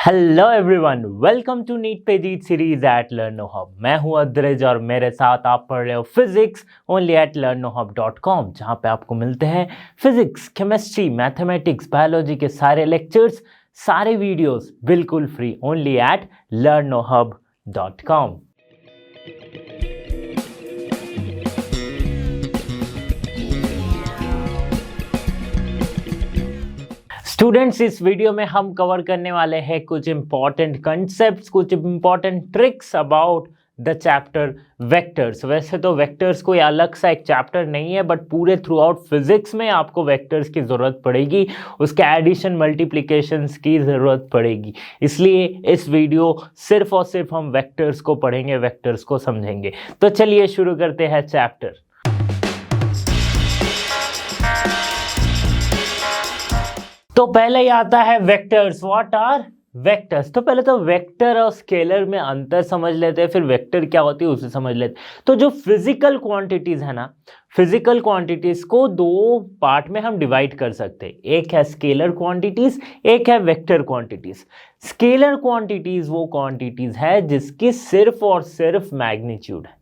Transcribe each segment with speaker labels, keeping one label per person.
Speaker 1: Hello everyone, welcome to NEET पे जीत series at Learnohub. मैं हूं अद्रज और मेरे साथ आप पढ़ रहे हो फिजिक्स ओनली एट learnohub.com, जहां पे आपको मिलते हैं फिजिक्स, केमिस्ट्री, मैथमेटिक्स, बायोलॉजी के सारे लेक्चर्स, सारे वीडियोस बिल्कुल free only at learnohub.com। Students, इस वीडियो में हम कवर करने वाले हैं कुछ इंपॉर्टेंट कंसेप्ट्स, कुछ important tricks about the chapter vectors. वैसे तो वेक्टर्स कोई अलग सा एक चैप्टर नहीं है, बट पूरे थ्रू आउट फिजिक्स में आपको वेक्टर्स की ज़रूरत पड़ेगी, उसके एडिशन मल्टीप्लिकेशंस की ज़रूरत पड़ेगी। इसलिए इस वीडियो सिर्फ और सिर्फ हम वेक्टर्स को पढ़ेंगे, वेक्टर्स को समझेंगे। तो चलिए शुरू करते हैं चैप्टर। तो पहले ही आता है वेक्टर्स। What are vectors? तो पहले तो वेक्टर और स्केलर में अंतर समझ लेते हैं, फिर वेक्टर क्या होती है उसे समझ लेते हैं। तो जो फिजिकल क्वांटिटीज है ना, फिजिकल क्वांटिटीज को दो पार्ट में हम डिवाइड कर सकते हैं। एक है स्केलर क्वांटिटीज, एक है वेक्टर क्वांटिटीज। स्केलर क्वांटिटीज वो क्वांटिटीज है जिसकी सिर्फ और सिर्फ मैग्नीट्यूड है।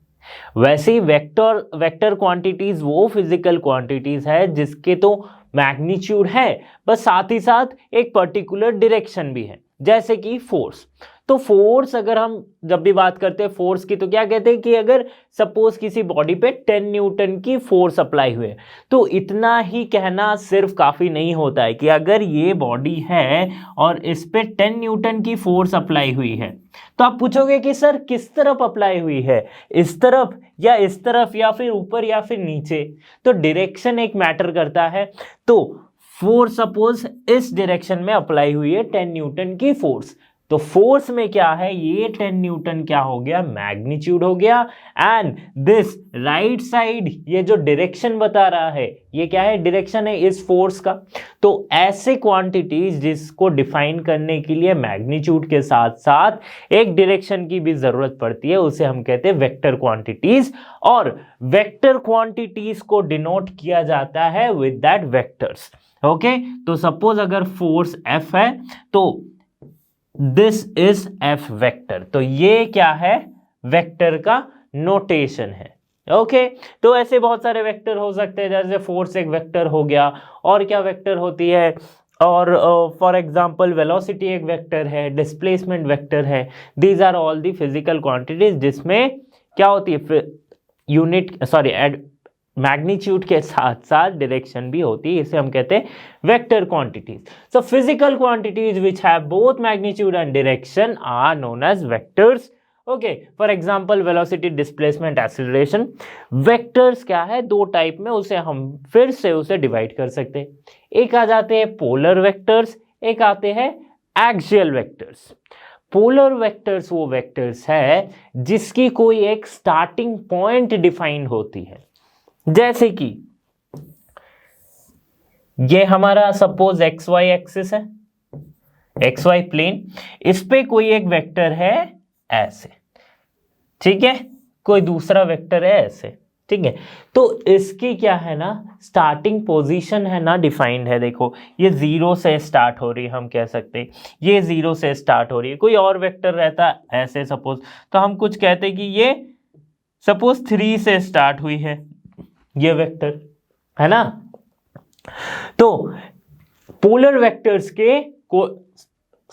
Speaker 1: वैसे ही वेक्टर क्वांटिटीज वो फिजिकल क्वांटिटीज है जिसके तो मैग्नीट्यूड है, बस साथ ही साथ एक पर्टिकुलर डायरेक्शन भी है, जैसे कि फोर्स। तो फोर्स, अगर हम जब भी बात करते हैं फोर्स की, तो क्या कहते हैं कि अगर सपोज किसी बॉडी पे 10 न्यूटन की फोर्स अप्लाई हुई है, तो इतना ही कहना सिर्फ काफ़ी नहीं होता है कि अगर ये बॉडी है और इस पे 10 न्यूटन की फोर्स अप्लाई हुई है, तो आप पूछोगे कि सर किस तरफ अप्लाई हुई है, इस तरफ या इस तरफ या फिर ऊपर या फिर नीचे? तो डायरेक्शन एक मैटर करता है। तो फोर्स सपोज इस डायरेक्शन में अप्लाई हुई है 10 न्यूटन की फोर्स, तो फोर्स में क्या है, ये 10 न्यूटन क्या हो गया, मैग्नीट्यूड हो गया। एंड दिस राइट साइड, ये जो डायरेक्शन बता रहा है, ये क्या है, डायरेक्शन है इस फोर्स का। तो ऐसे क्वांटिटीज जिसको डिफाइन करने के लिए मैग्नीट्यूड के साथ साथ एक डायरेक्शन की भी जरूरत पड़ती है, उसे हम कहते हैं वेक्टर क्वांटिटीज। और वेक्टर क्वांटिटीज को डिनोट किया जाता है विद दैट वेक्टर्स। ओके, तो सपोज अगर फोर्स F है, तो दिस इज F वेक्टर। तो ये क्या है, वेक्टर का नोटेशन है। ओके, तो ऐसे बहुत सारे वेक्टर हो सकते हैं, जैसे फोर्स एक वेक्टर हो गया, और क्या वेक्टर होती है, और फॉर एग्जांपल वेलोसिटी एक वेक्टर है, डिस्प्लेसमेंट वेक्टर है। These are all the physical quantities जिसमें क्या होती है, मैग्नीट्यूड के साथ साथ डायरेक्शन भी होती है, इसे हम कहते हैं vector quantities. So physical quantities which have both magnitude and direction are known as vectors. Okay, for example velocity, displacement, acceleration. Vectors क्या है, दो टाइप में उसे हम फिर से उसे डिवाइड कर सकते हैं। एक आ जाते हैं पोलर वेक्टर्स, एक आते हैं एक्सियल वेक्टर्स। पोलर वेक्टर्स वो वेक्टर्स है जिसकी कोई एक स्टार्टिंग पॉइंट डिफाइंड होती है, जैसे कि ये हमारा सपोज एक्स वाई एक्सिस है, एक्स वाई प्लेन, इस पे कोई एक वेक्टर है ऐसे, ठीक है, कोई दूसरा वेक्टर है ऐसे, ठीक है। तो इसकी क्या है ना, स्टार्टिंग पोजीशन है ना, डिफाइंड है। देखो ये 0 से स्टार्ट हो रही है, हम कह सकते हैं ये 0 से स्टार्ट हो रही है। कोई और वेक्टर रहता ऐसे सपोज, तो हम कुछ कहते हैं कि ये सपोज 3 से स्टार्ट हुई है, ये वेक्टर है ना। तो पोलर वेक्टर्स के को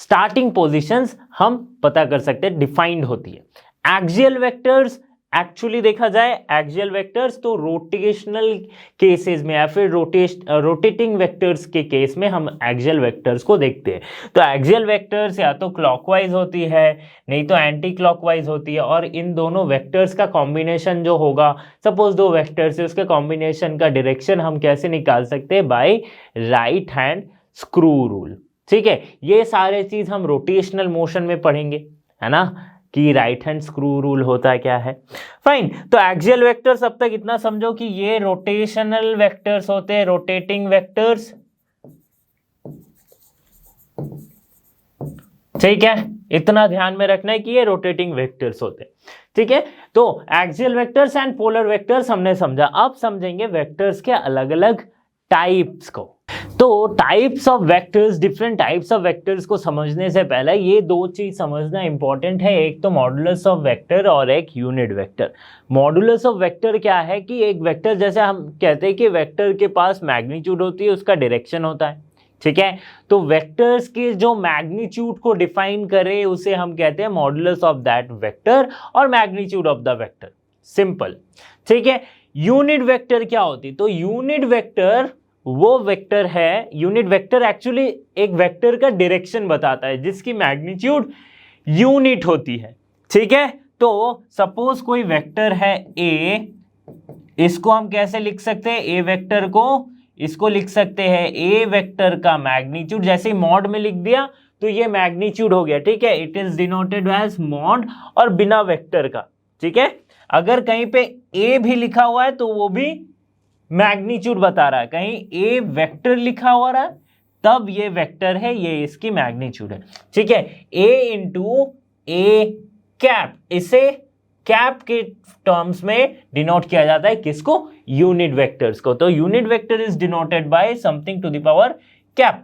Speaker 1: स्टार्टिंग पोजीशंस हम पता कर सकते हैं, डिफाइंड होती है। एक्सियल वेक्टर्स, एक्चुअली देखा जाए एक्सियल वेक्टर्स तो रोटेशनल केसेस में या फिर रोटेटिंग वेक्टर्स के केस में हम एक्सियल वेक्टर्स को देखते हैं। तो एक्सियल वेक्टर्स या तो क्लॉकवाइज होती है, नहीं तो एंटी क्लॉकवाइज होती है, और इन दोनों वेक्टर्स का कॉम्बिनेशन जो होगा, सपोज दो वेक्टर्स है, उसके कॉम्बिनेशन का डायरेक्शन हम कैसे निकाल सकते हैं, by right hand screw rule. ठीक है, ये सारे चीज हम रोटेशनल मोशन में पढ़ेंगे, है ना, कि राइट हैंड स्क्रू रूल होता क्या है। फाइन, तो एक्सियल वेक्टर्स अब तक इतना समझो कि ये रोटेशनल वेक्टर्स होते हैं, रोटेटिंग वेक्टर्स, ठीक है, इतना ध्यान में रखना है कि ये रोटेटिंग वेक्टर्स होते हैं, ठीक है। तो axial vectors and polar vectors हमने समझा, अब समझेंगे वेक्टर्स के अलग अलग टाइप्स को। तो types of vectors, different types of vectors को समझने से पहले ये दो चीज समझना इंपॉर्टेंट है, एक तो मॉडुलस ऑफ वेक्टर और एक unit vector. Modulus of vector क्या है कि एक वेक्टर, जैसे हम कहते हैं कि वेक्टर के पास मैग्नीट्यूड होती है, उसका डायरेक्शन होता है, ठीक है। तो वेक्टर्स के जो मैग्नीट्यूड को डिफाइन करे उसे हम कहते हैं मॉडुलस ऑफ दैट वेक्टर और magnitude of the vector, simple, ठीक है। यूनिट वेक्टर क्या होती? तो यूनिट वेक्टर वो वेक्टर है, यूनिट वेक्टर एक्चुअली एक वेक्टर का डायरेक्शन बताता है जिसकी मैग्नीट्यूड यूनिट होती है, ठीक है। तो सपोज कोई वेक्टर है ए, इसको हम कैसे लिख सकते हैं? ए वेक्टर को, इसको लिख सकते हैं ए वेक्टर का मैग्नीट्यूड, जैसे मॉड में लिख दिया तो ये मैग्नीट्यूड हो गया, ठीक है। It is denoted as mod और बिना वेक्टर का, ठीक है। अगर कहीं पे ए भी लिखा हुआ है तो वो भी मैग्नीट्यूड बता रहा है, कहीं ए वेक्टर लिखा हुआ है तब ये वेक्टर है, ये इसकी मैग्नीट्यूड है, ठीक है। ए इंटू ए कैप, इसे कैप के टर्म्स में डिनोट किया जाता है, किसको? यूनिट वेक्टर्स को। तो unit vector is denoted by something to the power cap,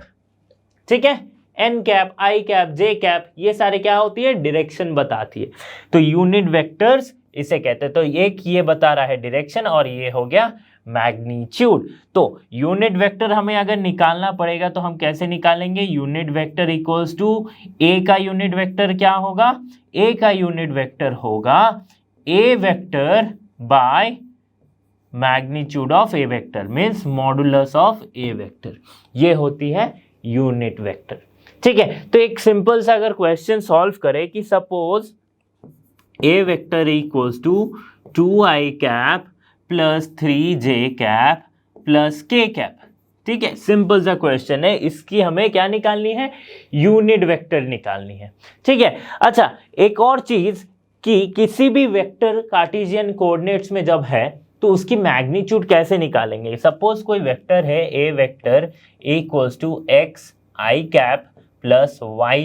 Speaker 1: ठीक है। N cap, I cap, J cap, ये सारे क्या होती है? डायरेक्शन बताती है। तो यूनिट वेक्टर्स इसे कहते हैं। तो एक ये बता रहा है डायरेक्शन और ये हो गया मैग्नीट्यूड। तो यूनिट वेक्टर हमें अगर निकालना पड़ेगा तो हम कैसे निकालेंगे? यूनिट वेक्टर इक्वल्स टू ए का यूनिट वेक्टर क्या होगा? ए का यूनिट वेक्टर होगा A vector by magnitude of A vector, means modulus of A vector, ये होती है यूनिट वेक्टर, ठीक है। तो एक सिंपल सा अगर क्वेश्चन सॉल्व करें कि suppose A vector equals to 2i cap plus 3j cap plus k cap, ठीक है। सिंपल सा क्वेश्चन है, इसकी हमें क्या निकालनी है? यूनिट वेक्टर निकालनी है, ठीक है। अच्छा, एक और चीज कि किसी भी वेक्टर कार्टेशियन कोऑर्डिनेट्स में जब है तो उसकी मैग्नीट्यूड कैसे निकालेंगे? सपोज कोई वेक्टर है A vector equals to x i cap plus y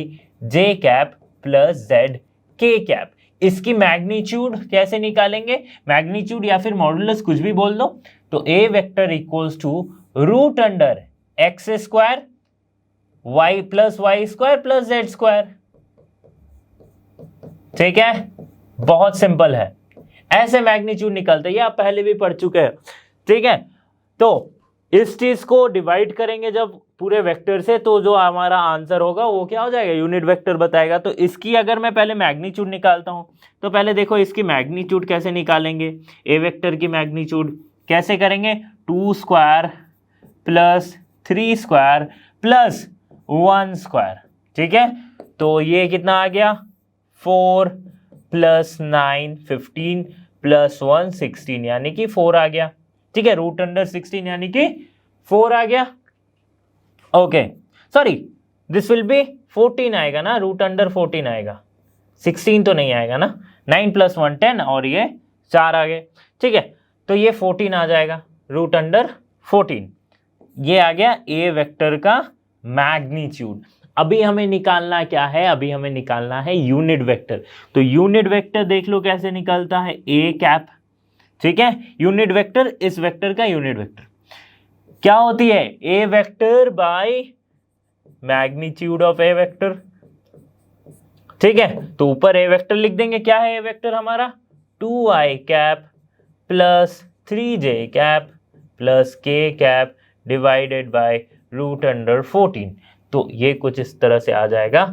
Speaker 1: j cap plus z k cap, इसकी मैग्नीट्यूड कैसे निकालेंगे? मैग्नीट्यूड या फिर मॉडुलस कुछ भी बोल दो। तो A vector equals to root under X square Y plus Y square plus Z square, ठीक है। बहुत सिंपल है, ऐसे मैग्नीट्यूड निकलते हैं, ये आप पहले भी पढ़ चुके हैं, ठीक है। तो इस चीज को डिवाइड करेंगे जब पूरे वेक्टर से, तो जो हमारा आंसर होगा वो क्या हो जाएगा? यूनिट वेक्टर बताएगा। तो इसकी अगर मैं पहले मैग्नीट्यूड निकालता हूं तो पहले देखो इसकी मैग्नीट्यूड कैसे निकालेंगे? ए वेक्टर की मैग्नीट्यूड कैसे करेंगे? 2 square plus 3 square plus 1 square, ठीक है। तो ये कितना आ गया? 4 प्लस 9 15 प्लस 1 16, यानी कि 4 आ गया, ठीक है। रूट अंडर 16 यानी कि 4 आ गया, okay. Sorry, this will be 14 आएगा ना, रूट अंडर 14 आएगा, 16 तो नहीं आएगा ना। 9 प्लस 1 10 और ये 4 आ गए, ठीक है। तो ये 14 आ जाएगा, रूट अंडर 14, ये आ गया ए वेक्टर का मैग्नीट्यूड। अभी हमें निकालना क्या है? अभी हमें निकालना है यूनिट वेक्टर। तो यूनिट वेक्टर देख लो कैसे निकलता है, ए कैप, ठीक है। यूनिट वेक्टर, इस वेक्टर का यूनिट वेक्टर क्या होती है? A vector by magnitude of A vector, ठीक है। तो ऊपर ए वेक्टर लिख देंगे, क्या है ए वेक्टर हमारा? 2i cap plus 3j cap plus k cap divided by root under 14। तो ये कुछ इस तरह से आ जाएगा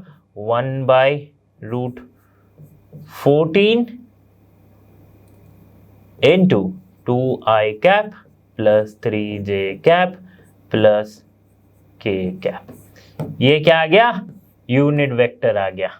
Speaker 1: 1 by root 14 into 2i cap plus 3j cap plus k cap. ये क्या आ गया? यूनिट वेक्टर आ गया,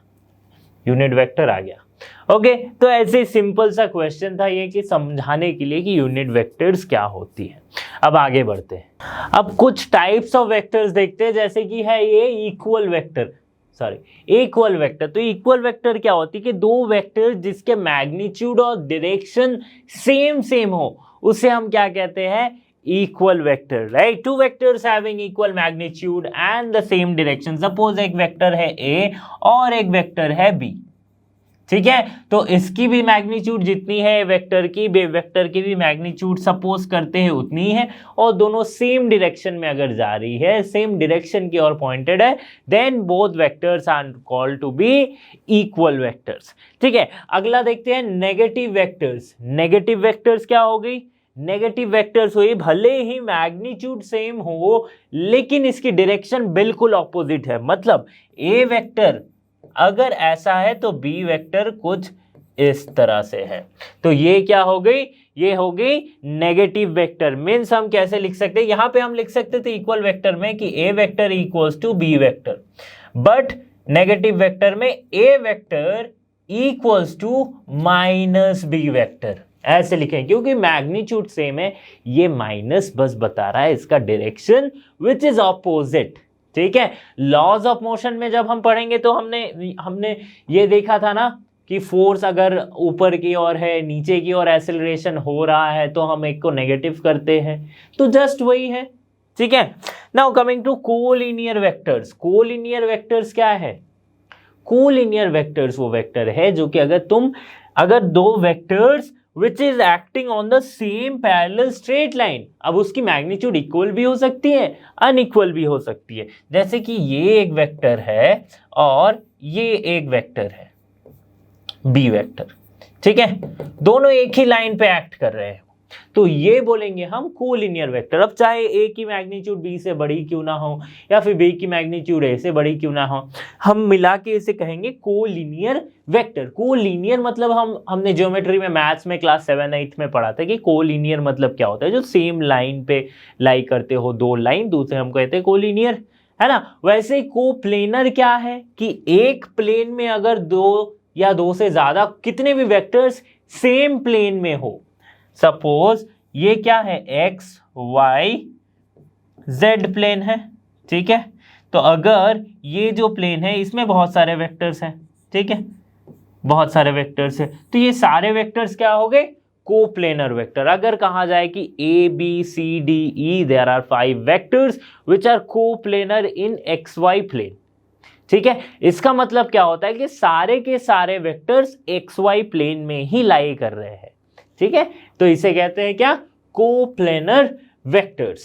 Speaker 1: यूनिट वेक्टर आ गया, ओके। तो ऐसे सिंपल सा क्वेश्चन था ये कि समझाने के लिए कि यूनिट वेक्टर्स क्या होती है। अब आगे बढ़ते हैं, अब कुछ टाइप्स ऑफ वेक्टर्स देखते हैं, जैसे कि है ये equal vector, sorry equal vector. तो इक्वल वेक्टर क्या होती है कि दो वेक्टर जिसके मैग्नीट्यूड और डायरेक्शन सेम हो उसे हम क्या कहते हैं? Equal vector, right. Two vectors having equal magnitude and the same direction. Suppose एक वेक्टर है ए और एक वेक्टर है बी, ठीक है। तो इसकी भी मैग्नीट्यूड जितनी है वेक्टर की, वेक्टर की भी मैग्नीट्यूड सपोज करते हैं उतनी है, और दोनों सेम डायरेक्शन में अगर जा रही है, सेम डायरेक्शन की ओर पॉइंटेड है, then both vectors are called to be equal vectors. ठीक है, अगला देखते हैं नेगेटिव वेक्टर्स। नेगेटिव वेक्टर्स क्या हो गई? नेगेटिव वेक्टर्स हुई भले ही मैग्नीट्यूड सेम हो लेकिन इसकी डायरेक्शन बिल्कुल ऑपोजिट है। मतलब ए वेक्टर अगर ऐसा है तो बी वेक्टर कुछ इस तरह से है, तो ये क्या हो गई? ये हो गई नेगेटिव वेक्टर। मीन्स हम कैसे लिख सकते हैं? यहां पे हम लिख सकते थे इक्वल वेक्टर में कि A vector equals to B vector, but negative vector में A vector equals to minus B vector ऐसे लिखें, क्योंकि मैग्नीट्यूड सेम है, ये माइनस बस बता रहा है इसका डायरेक्शन विच इज ऑपोजिट। ठीक है, लॉज ऑफ मोशन में जब हम पढ़ेंगे तो हमने ये देखा था ना कि फोर्स अगर ऊपर की ओर है, नीचे की ओर एक्सेलरेशन हो रहा है तो हम एक को नेगेटिव करते हैं, तो जस्ट वही है। ठीक है, now coming to collinear vectors. Collinear vectors क्या है? कोलिनियर वेक्टर्स वो वेक्टर है जो कि अगर दो vectors which is acting on the same parallel straight line, अब उसकी मैग्नीट्यूड इक्वल भी हो सकती है, अनइक्वल भी हो सकती है। जैसे कि ये एक वेक्टर है और ये एक वेक्टर है बी वेक्टर। ठीक है, दोनों एक ही लाइन पे एक्ट कर रहे हैं, तो ये बोलेंगे हम कोलिनियर वेक्टर। अब चाहे ए की मैग्नीट्यूड बी से बड़ी क्यों ना हो या फिर बी की मैग्नीट्यूड ए से बड़ी क्यों ना हो, हम मिला के इसे कहेंगे कोलिनियर वेक्टर। कोलिनियर मतलब हमने ज्योमेट्री में, मैथ्स में क्लास 7-8 में पढ़ा था कि कोलिनियर मतलब क्या होता है, जो सेम लाइन पे लाई करते हो दो लाइन, दूसरे हम कहते हैं कोलिनियर, है ना। वैसे कोप्लेनर क्या है कि एक प्लेन में अगर दो या दो से ज्यादा कितने भी वेक्टर्स सेम प्लेन में हो, सपोज ये क्या है, एक्स वाई जेड प्लेन है। ठीक है, तो अगर ये जो प्लेन है इसमें बहुत सारे वेक्टर्स हैं, ठीक है, बहुत सारे वेक्टर्स है, तो ये सारे वेक्टर्स क्या हो गए? Coplanar vector. अगर कहा जाए कि A B C D E there are 5 vectors which are coplanar in X Y plane, ठीक है, इसका मतलब क्या होता है कि सारे के सारे वेक्टर्स एक्स वाई प्लेन में ही लाई कर रहे हैं। ठीक है, तो इसे कहते हैं क्या? Coplanar vectors.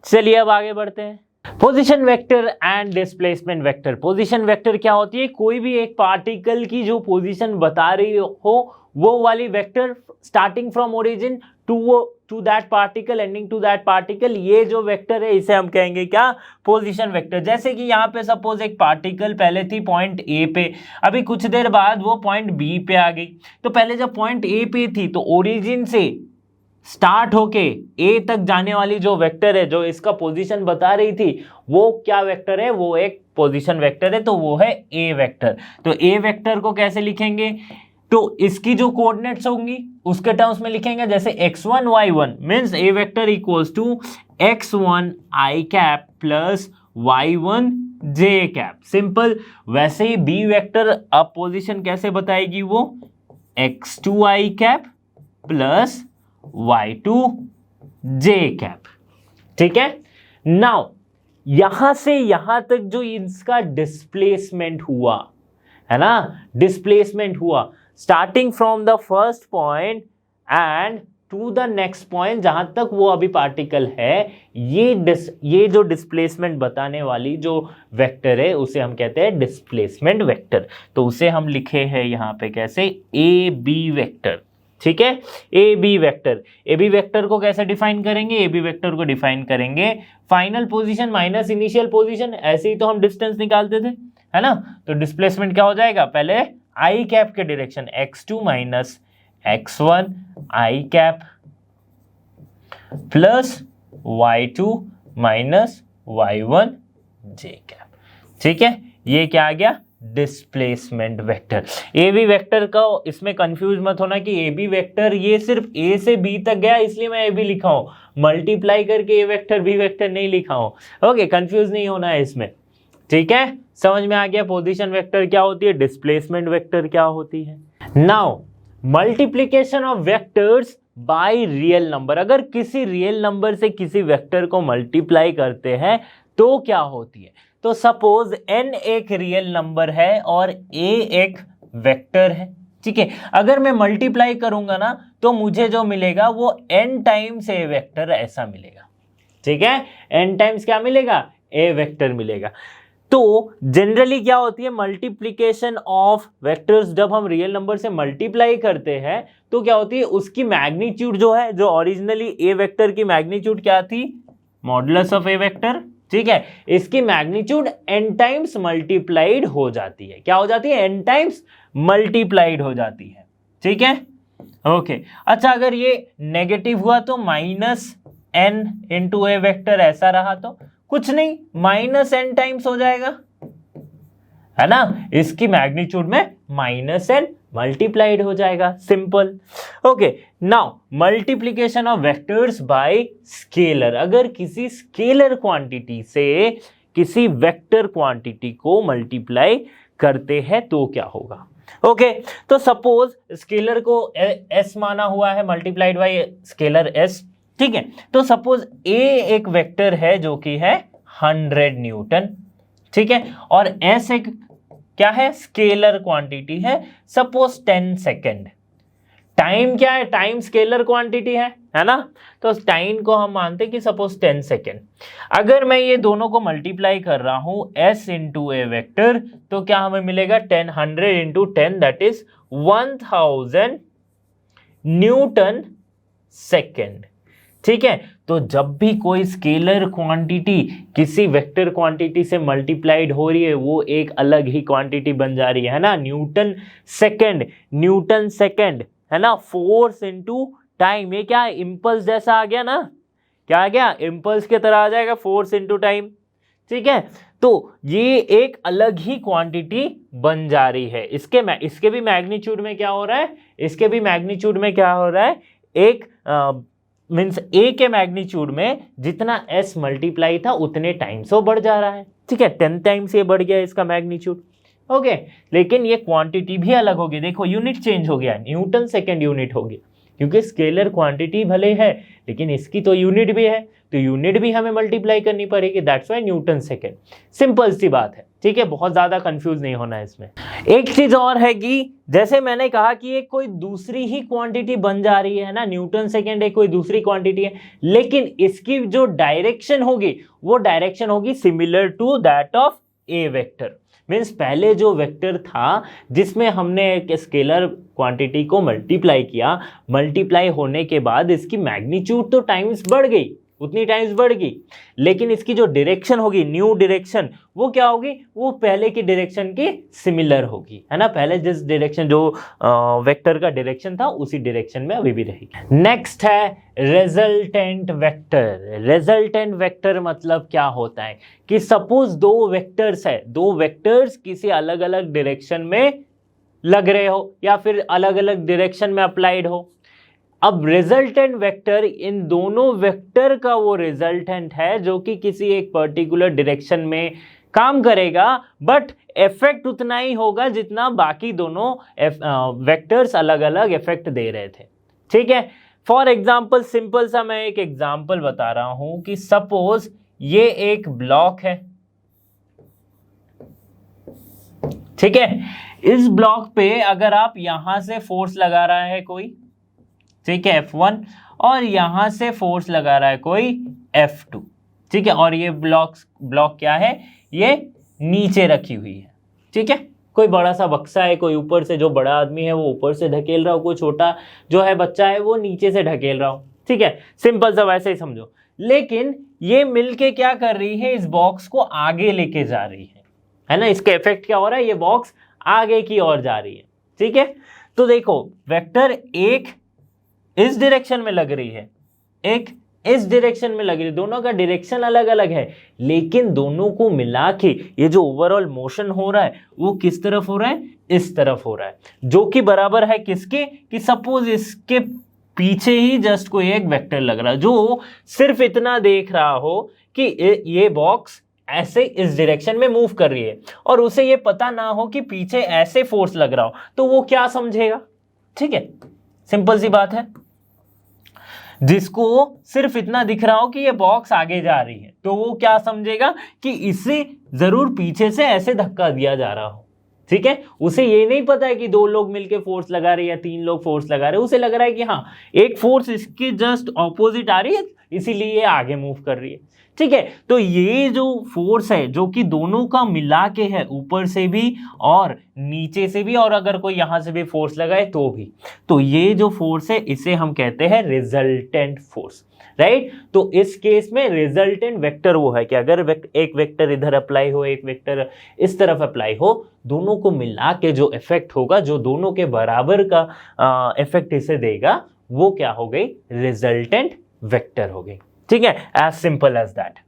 Speaker 1: चलिए अब आगे बढ़ते हैं। Position vector and displacement vector. Position vector क्या होती है? कोई भी एक पार्टिकल की जो पोजीशन बता रही हो वो वाली vector starting from origin to that particle ending to that particle, ये जो वेक्टर है इसे हम कहेंगे क्या? Position vector. जैसे कि यहाँ पे सपोज एक पार्टिकल पहले थी पॉइंट ए पे, अभी कुछ देर बाद वो पॉइंट बी पे आ गई, तो पहले जब पॉइंट ए पे थी तो ओरिजिन से स्टार्ट होके ए तक जाने वाली जो वेक्टर है, जो इसका पोजीशन बता रही थी, वो क्या वेक्टर है? वो एक पोजीशन वेक्टर है, तो वो है ए वेक्टर। तो ए वेक्टर को कैसे लिखेंगे? तो इसकी जो कोऑर्डिनेट्स होंगी उसके टर्म्स में लिखेंगे, जैसे x1 y1 means A vector equals to x1 i cap plus y1 j cap. Simple. वैसे ही बी वेक्टर अब पोजीशन कैसे बताएगी? वो x2 i cap plus y2 j cap. ठीक है, नाउ यहां से यहां तक जो इसका डिस्प्लेसमेंट हुआ है ना, डिस्प्लेसमेंट हुआ starting from the first point and to the next point, जहां तक वो अभी पार्टिकल है, ये जो डिस्प्लेसमेंट बताने वाली जो वेक्टर है उसे हम कहते हैं डिस्प्लेसमेंट वेक्टर। तो उसे हम लिखे हैं यहां पे कैसे? A B vector. ठीक है, A B vector. A B vector को कैसे डिफाइन करेंगे? ए बी वेक्टर को डिफाइन करेंगे final position minus initial position. ऐसे ही तो हम डिस्टेंस निकालते थे, है ना। तो डिस्प्लेसमेंट क्या हो जाएगा? पहले आई कैप के direction x2 minus x1 I cap plus y2 minus y1 j cap. ठीक है, ये क्या आ गया? Displacement vector. A B vector का इसमें कंफ्यूज मत होना कि ए बी वेक्टर ये सिर्फ ए से बी तक गया इसलिए मैं ए बी लिखा हूं, मल्टीप्लाई करके ए वेक्टर बी वेक्टर नहीं लिखा हूं। ओके, कंफ्यूज नहीं होना है इसमें। ठीक है, समझ में आ गया पोजीशन वेक्टर क्या होती है, डिस्प्लेसमेंट वेक्टर क्या होती है। Now multiplication of vectors by real number. अगर किसी रियल नंबर से किसी वेक्टर को मल्टीप्लाई करते हैं तो क्या होती है? तो सपोज n एक रियल नंबर है और a एक वेक्टर है, ठीक है। अगर मैं मल्टीप्लाई करूंगा ना तो मुझे जो मिलेगा वो n टाइम्स ए वेक्टर ऐसा मिलेगा, ठीक है। n टाइम्स क्या मिलेगा, ए वेक्टर मिलेगा। तो जनरली क्या होती है, मल्टीप्लीकेशन ऑफ वेक्टर्स जब हम रियल नंबर से मल्टीप्लाई करते हैं तो क्या होती है, उसकी मैग्नीट्यूड जो है, जो ओरिजिनली ए वेक्टर की मैग्नीट्यूड क्या थी, मॉडुलस ऑफ ए वेक्टर, ठीक है, इसकी मैग्नीट्यूड n टाइम्स मल्टीप्लाइड हो जाती है। क्या हो जाती है, n टाइम्स मल्टीप्लाइड हो जाती है, ठीक है। ओके, अच्छा अगर ये नेगेटिव हुआ तो माइनस n इंटू ए वेक्टर ऐसा रहा तो कुछ नहीं, माइनस n टाइम्स हो जाएगा, है ना, इसकी मैग्नीट्यूड में माइनस n मल्टीप्लाइड हो जाएगा, simple. Okay, now multiplication of vectors bye scalar. अगर किसी स्केलर क्वांटिटी से किसी वेक्टर क्वांटिटी को मल्टीप्लाई करते हैं तो क्या होगा। ओके, तो सपोज स्केलर को s माना हुआ है, मल्टीप्लाइड बाय स्केलर s, ठीक है। तो सपोज a एक वेक्टर है जो कि है 100 न्यूटन, ठीक है, और s एक क्या है, स्केलर क्वांटिटी है, सपोज 10 सेकेंड। टाइम क्या है, टाइम स्केलर क्वांटिटी है ना, तो टाइम को हम मानते हैं कि सपोज 10 सेकेंड। अगर मैं ये दोनों को मल्टीप्लाई कर रहा हूं s इंटू ए वेक्टर, तो क्या हमें मिलेगा, 100 into 10 that is 1000 Newton second, ठीक है। तो जब भी कोई स्केलर क्वांटिटी किसी वेक्टर क्वांटिटी से मल्टीप्लाइड हो रही है वो एक अलग ही क्वांटिटी बन जा रही है ना, न्यूटन सेकेंड, है ना, फोर्स इनटू टाइम, ये क्या है, इम्पल्स जैसा आ गया ना, क्या आ गया, इम्पल्स की तरह आ जाएगा, फोर्स इनटू टाइम, ठीक है। तो ये एक अलग ही क्वांटिटी बन जा रही है। इसके भी मैग्नीट्यूड में क्या हो रहा है, इसके भी मैग्नीट्यूड में क्या हो रहा है, एक मीन्स ए के मैग्नीट्यूड में जितना s मल्टीप्लाई था उतने टाइम्स वो बढ़ जा रहा है, ठीक है, 10 टाइम्स ये बढ़ गया इसका मैग्नीट्यूड। ओके, लेकिन ये क्वांटिटी भी अलग होगी, देखो यूनिट चेंज हो गया, न्यूटन सेकेंड यूनिट हो गया, क्योंकि स्केलर क्वांटिटी भले है लेकिन इसकी तो यूनिट भी है, तो यूनिट भी हमें मल्टीप्लाई करनी पड़ेगी, that's why Newton second. Simple सी बात है, ठीक है, बहुत ज्यादा कंफ्यूज नहीं होना है इसमें। एक चीज और है कि जैसे मैंने कहा कि एक कोई दूसरी ही क्वांटिटी बन जा रही है ना, न्यूटन सेकेंड एक कोई दूसरी क्वांटिटी है, लेकिन इसकी जो डायरेक्शन होगी वो डायरेक्शन होगी similar to that of A vector. Means पहले जो वेक्टर था जिसमें हमने एक स्केलर क्वांटिटी को मल्टीप्लाई किया, मल्टीप्लाई होने के बाद इसकी मैग्नीट्यूड तो टाइम्स बढ़ गई, उतनी टाइम्स बढ़ गई, लेकिन इसकी जो डायरेक्शन होगी, न्यू डायरेक्शन, वो क्या होगी, वो पहले की डायरेक्शन के सिमिलर होगी, है ना, पहले जिस डायरेक्शन जो वेक्टर का डायरेक्शन था उसी डायरेक्शन में अभी भी रहेगी। नेक्स्ट है रिजल्टेंट वेक्टर। रिजल्टेंट वेक्टर मतलब क्या होता है कि सपोज दो वेक्टर्स है, दो वेक्टर्स किसी अलग अलग डायरेक्शन में लग रहे हो या फिर अलग अलग डायरेक्शन में अप्लाइड हो। अब रिजल्टेंट वेक्टर इन दोनों वेक्टर का वो रिजल्टेंट है जो कि किसी एक पर्टिकुलर डायरेक्शन में काम करेगा, बट इफेक्ट उतना ही होगा जितना बाकी दोनों वेक्टर्स अलग अलग इफेक्ट दे रहे थे, ठीक है। फॉर एग्जाम्पल, सिंपल सा मैं एक एग्जाम्पल बता रहा हूं कि सपोज ये एक ब्लॉक है, ठीक है, इस ब्लॉक पे अगर आप यहां से फोर्स लगा रहा है कोई, ठीक है, F1, और यहां से फोर्स लगा रहा है कोई F2, ठीक है, और ये ब्लॉक क्या है, ये नीचे रखी हुई है, ठीक है, कोई बड़ा सा बक्सा है, कोई ऊपर से, जो बड़ा आदमी है वो ऊपर से ढकेल रहा हो, कोई छोटा जो है बच्चा है वो नीचे से ढकेल रहा हो, ठीक है, सिंपल सा वैसे ही समझो। लेकिन ये मिलके क्या कर रही है, इस बॉक्स को आगे लेके जा रही है ना, इसका इफेक्ट क्या हो रहा है, ये बॉक्स आगे की ओर जा रही है, ठीक है। तो देखो वेक्टर एक इस डायरेक्शन में लग रही है, एक इस डायरेक्शन में लग रही है, दोनों का डायरेक्शन अलग अलग है, लेकिन दोनों को मिला के ये जो ओवरऑल मोशन हो रहा है वो किस तरफ हो रहा है, इस तरफ हो रहा है, जो कि बराबर है किसके, कि सपोज इसके पीछे ही जस्ट कोई एक वेक्टर लग रहा है जो सिर्फ इतना देख रहा हो कि ये बॉक्स ऐसे इस डायरेक्शन में मूव कर रही है, और उसे ये पता ना हो कि पीछे ऐसे फोर्स लग रहा हो, तो वो क्या समझेगा, ठीक है, सिंपल सी बात है। जिसको सिर्फ इतना दिख रहा हो कि ये बॉक्स आगे जा रही है, तो वो क्या समझेगा कि इसे जरूर पीछे से ऐसे धक्का दिया जा रहा हो, ठीक है, उसे ये नहीं पता है कि 2 लोग मिलके फोर्स लगा रहे हैं या 3 लोग फोर्स लगा रहे हैं, उसे लग रहा है कि हाँ एक फोर्स इसके जस्ट ऑपोजिट आ रही है इसीलिए ये आगे मूव कर रही है। ठीक है, तो ये जो फोर्स है जो कि दोनों का मिला के है, ऊपर से भी और नीचे से भी, और अगर कोई यहां से भी फोर्स लगाए तो भी, तो ये जो फोर्स है इसे हम कहते हैं रिजल्टेंट फोर्स, राइट। तो इस केस में रिजल्टेंट वेक्टर वो है कि अगर एक वेक्टर इधर अप्लाई हो, एक वेक्टर इस तरफ अप्लाई हो, दोनों को मिला के जो इफेक्ट होगा, जो दोनों के बराबर का इफेक्ट इसे देगा, वो क्या हो गई, रिजल्टेंट वेक्टर हो गई। ठीक है, as simple as that.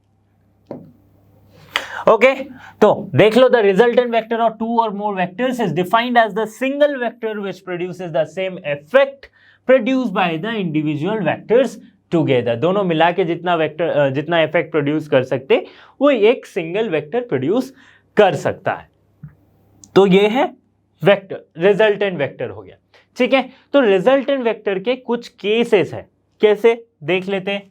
Speaker 1: Okay, तो देख लो, the resultant vector of 2 or more vectors is defined as the single vector which produces the same effect produced by the individual vectors together। दोनों मिला के जितना इफेक्ट प्रोड्यूस कर सकते वो एक सिंगल वेक्टर प्रोड्यूस कर सकता है। तो ये है वेक्टर, रिजल्टेंट वेक्टर हो गया। ठीक है, तो रिजल्टेंट वेक्टर के कुछ केसेस है, कैसे देख लेते हैं।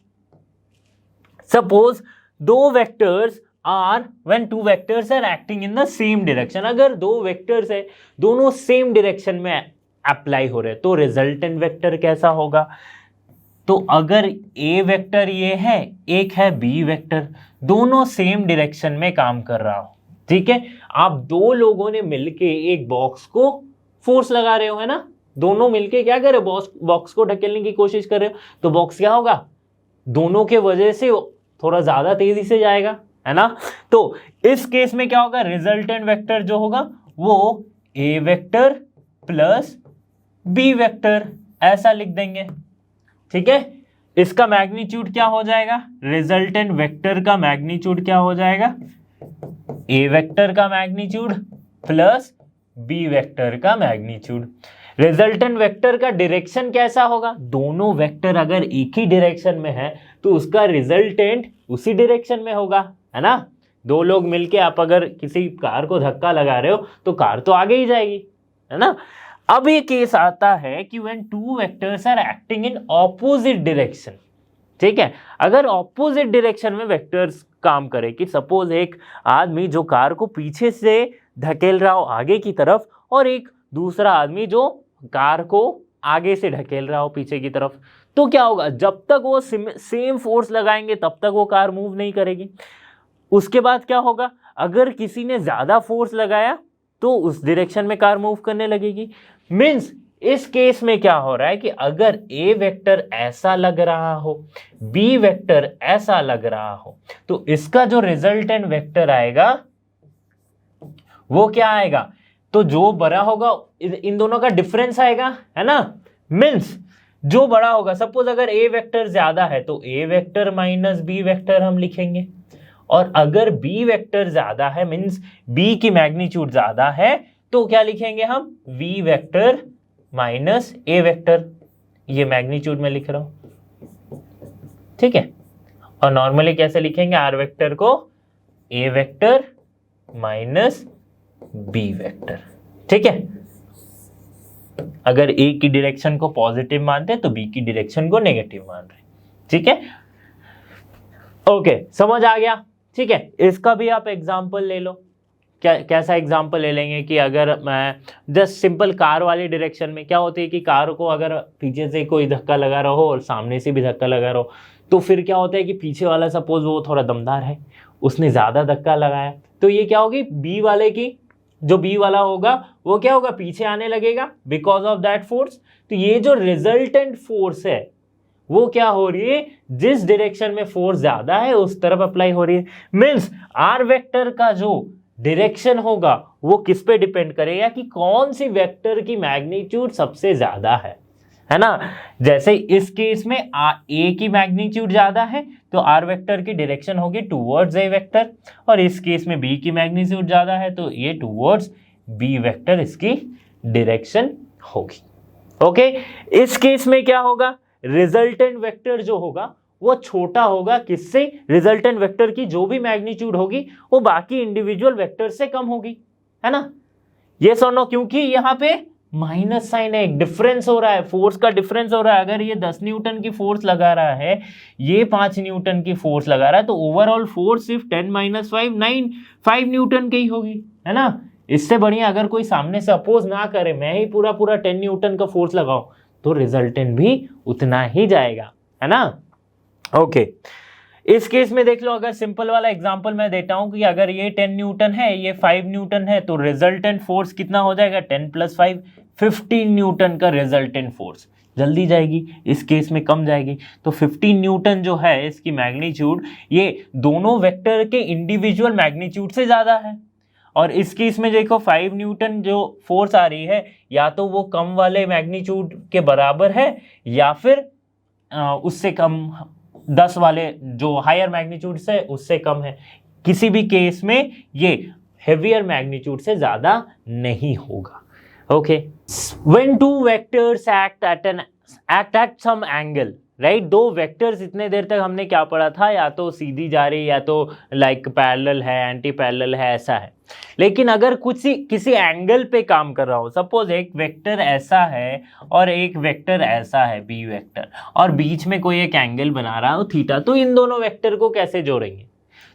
Speaker 1: Suppose 2 vectors are when 2 vectors are acting in the same direction. अगर 2 वेक्टर्स है, दोनों सेम डायरेक्शन में अप्लाई हो रहे हैं, तो रिजल्टेंट वेक्टर कैसा होगा। तो अगर ए वेक्टर ये है, एक है बी वेक्टर, दोनों सेम डायरेक्शन में काम कर रहा हो, ठीक है, आप 2 लोगों ने मिलके एक बॉक्स को फोर्स लगा रहे हो, है ना, दोनों मिलके क्या कर रहे हो, बॉक्स को ढकेलने की कोशिश कर रहे हो, तो बॉक्स क्या होगा, दोनों के वजह से थोड़ा ज्यादा तेजी से जाएगा, है ना। तो इस केस में क्या होगा, रिजल्टेंट वेक्टर जो होगा वो ए वेक्टर प्लस बी वेक्टर ऐसा लिख देंगे। ठीक है, इसका मैग्नीट्यूड क्या हो जाएगा, रिजल्टेंट वेक्टर का मैग्नीट्यूड क्या हो जाएगा, ए वेक्टर का मैग्नीट्यूड प्लस बी वेक्टर का मैग्नीट्यूड। रिजल्टेंट वेक्टर का डायरेक्शन कैसा होगा, दोनों वेक्टर अगर एक ही डायरेक्शन में है तो उसका रिजल्टेंट उसी डायरेक्शन में होगा, है ना। 2 लोग मिलके आप अगर किसी कार को धक्का लगा रहे हो तो कार तो आगे ही जाएगी, है ना। अब ये केस आता है कि when 2 vectors are acting in opposite direction. ठीक है, अगर ऑपोजिट डायरेक्शन में वेक्टर्स काम करे, कि सपोज एक आदमी जो कार को पीछे से धकेल रहा हो आगे की तरफ, और एक दूसरा आदमी जो कार को आगे से ढकेल रहा हो पीछे की तरफ, तो क्या होगा, जब तक वो सेम फोर्स लगाएंगे तब तक वो कार मूव नहीं करेगी। उसके बाद क्या होगा, अगर किसी ने ज्यादा फोर्स लगाया तो उस डायरेक्शन में कार मूव करने लगेगी। मींस इस केस में क्या हो रहा है कि अगर ए वेक्टर ऐसा लग रहा हो, बी वेक्टर ऐसा लग रहा हो, तो इसका जो रिजल्टेंट वेक्टर आएगा वो क्या आएगा, तो जो बड़ा होगा इन दोनों का डिफरेंस आएगा, है ना। मींस जो बड़ा होगा, सपोज अगर ए वेक्टर ज्यादा है तो A vector minus B vector हम लिखेंगे, और अगर बी वेक्टर ज्यादा है मींस बी की मैग्नीट्यूड ज्यादा है तो क्या लिखेंगे हम, B vector minus A vector. ये मैग्नीट्यूड में लिख रहा हूं, ठीक है। और नॉर्मली कैसे लिखेंगे, आर वेक्टर को ए वेक्टर माइनस बी वेक्टर। ठीक है, अगर ए की डायरेक्शन को पॉजिटिव मानते हैं तो बी की डायरेक्शन को नेगेटिव मान रहे हैं। ठीक है, ओके, समझ आ गया। ठीक है, इसका भी आप एग्जांपल ले लो। कैसा एग्जांपल ले लेंगे कि अगर मैं जस्ट सिंपल कार वाली डायरेक्शन में क्या होती है कि कार को अगर पीछे से कोई धक्का लगा रहा हो और सामने से भी धक्का लगा रहा हो, तो फिर क्या होता है कि पीछे वाला सपोज वो थोड़ा दमदार है, उसने ज़्यादा धक्का लगाया, तो ये क्या होगी, बी वाले की जो बी वाला होगा वो क्या होगा, पीछे आने लगेगा बिकॉज ऑफ दैट फोर्स। तो ये जो रिजल्टेंट फोर्स है वो क्या हो रही है, जिस डायरेक्शन में फोर्स ज्यादा है उस तरफ अप्लाई हो रही है। मींस आर वेक्टर का जो डायरेक्शन होगा वो किस पे डिपेंड करेगा कि कौन सी वेक्टर की मैग्नीट्यूड सबसे ज्यादा है ना। जैसे इस केस में ए की मैग्नीट्यूड ज्यादा है तो आर वेक्टर की डायरेक्शन होगी टुवर्ड्स ए वेक्टर, और इस केस में बी की मैग्नीट्यूड ज्यादा है तो ये टुवर्ड्स बी वेक्टर इसकी डायरेक्शन होगी। ओके, इस केस में क्या होगा, रिजल्टेंट वेक्टर जो होगा वो छोटा होगा, किससे, रिजल्टेंट वेक्टर की जो भी मैग्नीट्यूड होगी वो बाकी इंडिविजुअल वेक्टर से कम होगी, है ना। ये सुनो, क्योंकि यहाँ पे माइनस साइन है, डिफरेंस हो रहा है, फोर्स का डिफरेंस हो रहा है। अगर ये 10 न्यूटन की फोर्स लगा रहा है, ये 5 न्यूटन की फोर्स लगा रहा है, तो ओवरऑल फोर्स सिर्फ 10 - 5 9 5 न्यूटन की ही होगी, है ना। इससे बढ़िया अगर कोई सामने से अपोज ना करे, मैं ही पूरा पूरा 10 न्यूटन का फोर्स लगाऊं, तो रिजल्टेंट भी उतना ही जाएगा, है ना। ओके, इस केस में देख लो, अगर सिंपल वाला एग्जांपल मैं देता हूं कि अगर ये 10 न्यूटन है, ये 5 न्यूटन है, तो रिजल्टेंट फोर्स कितना हो जाएगा, 10 + 5 15 न्यूटन का रिजल्टेंट फोर्स। जल्दी जाएगी, इस केस में कम जाएगी। तो 15 न्यूटन जो है इसकी मैग्नीट्यूड, ये दोनों वेक्टर के इंडिविजुअल मैग्नीट्यूड से ज्यादा है। और इस केस में देखो 5 न्यूटन जो फोर्स आ रही है, या तो वो कम वाले मैग्नीट्यूड के बराबर है, या फिर उससे कम 10 वाले जो हायर मैग्नीट्यूड से उससे कम है। किसी भी केस में ये हेवियर मैग्नीट्यूड से ज्यादा नहीं होगा। Okay, when two vectors act at some angle, right, दो वेक्टर्स, इतने देर तक हमने क्या पढ़ा था, या तो सीधी जा रही, या तो लाइक पैरेलल है, एंटी पैरेलल है, ऐसा है। लेकिन अगर किसी एंगल पे काम कर रहा हो, सपोज एक वेक्टर ऐसा है और एक वेक्टर ऐसा है, बी वेक्टर, और बीच में कोई एक एंगल बना रहा हो थीटा, तो इन दोनों वेक्टर को कैसे जोड़ेंगे?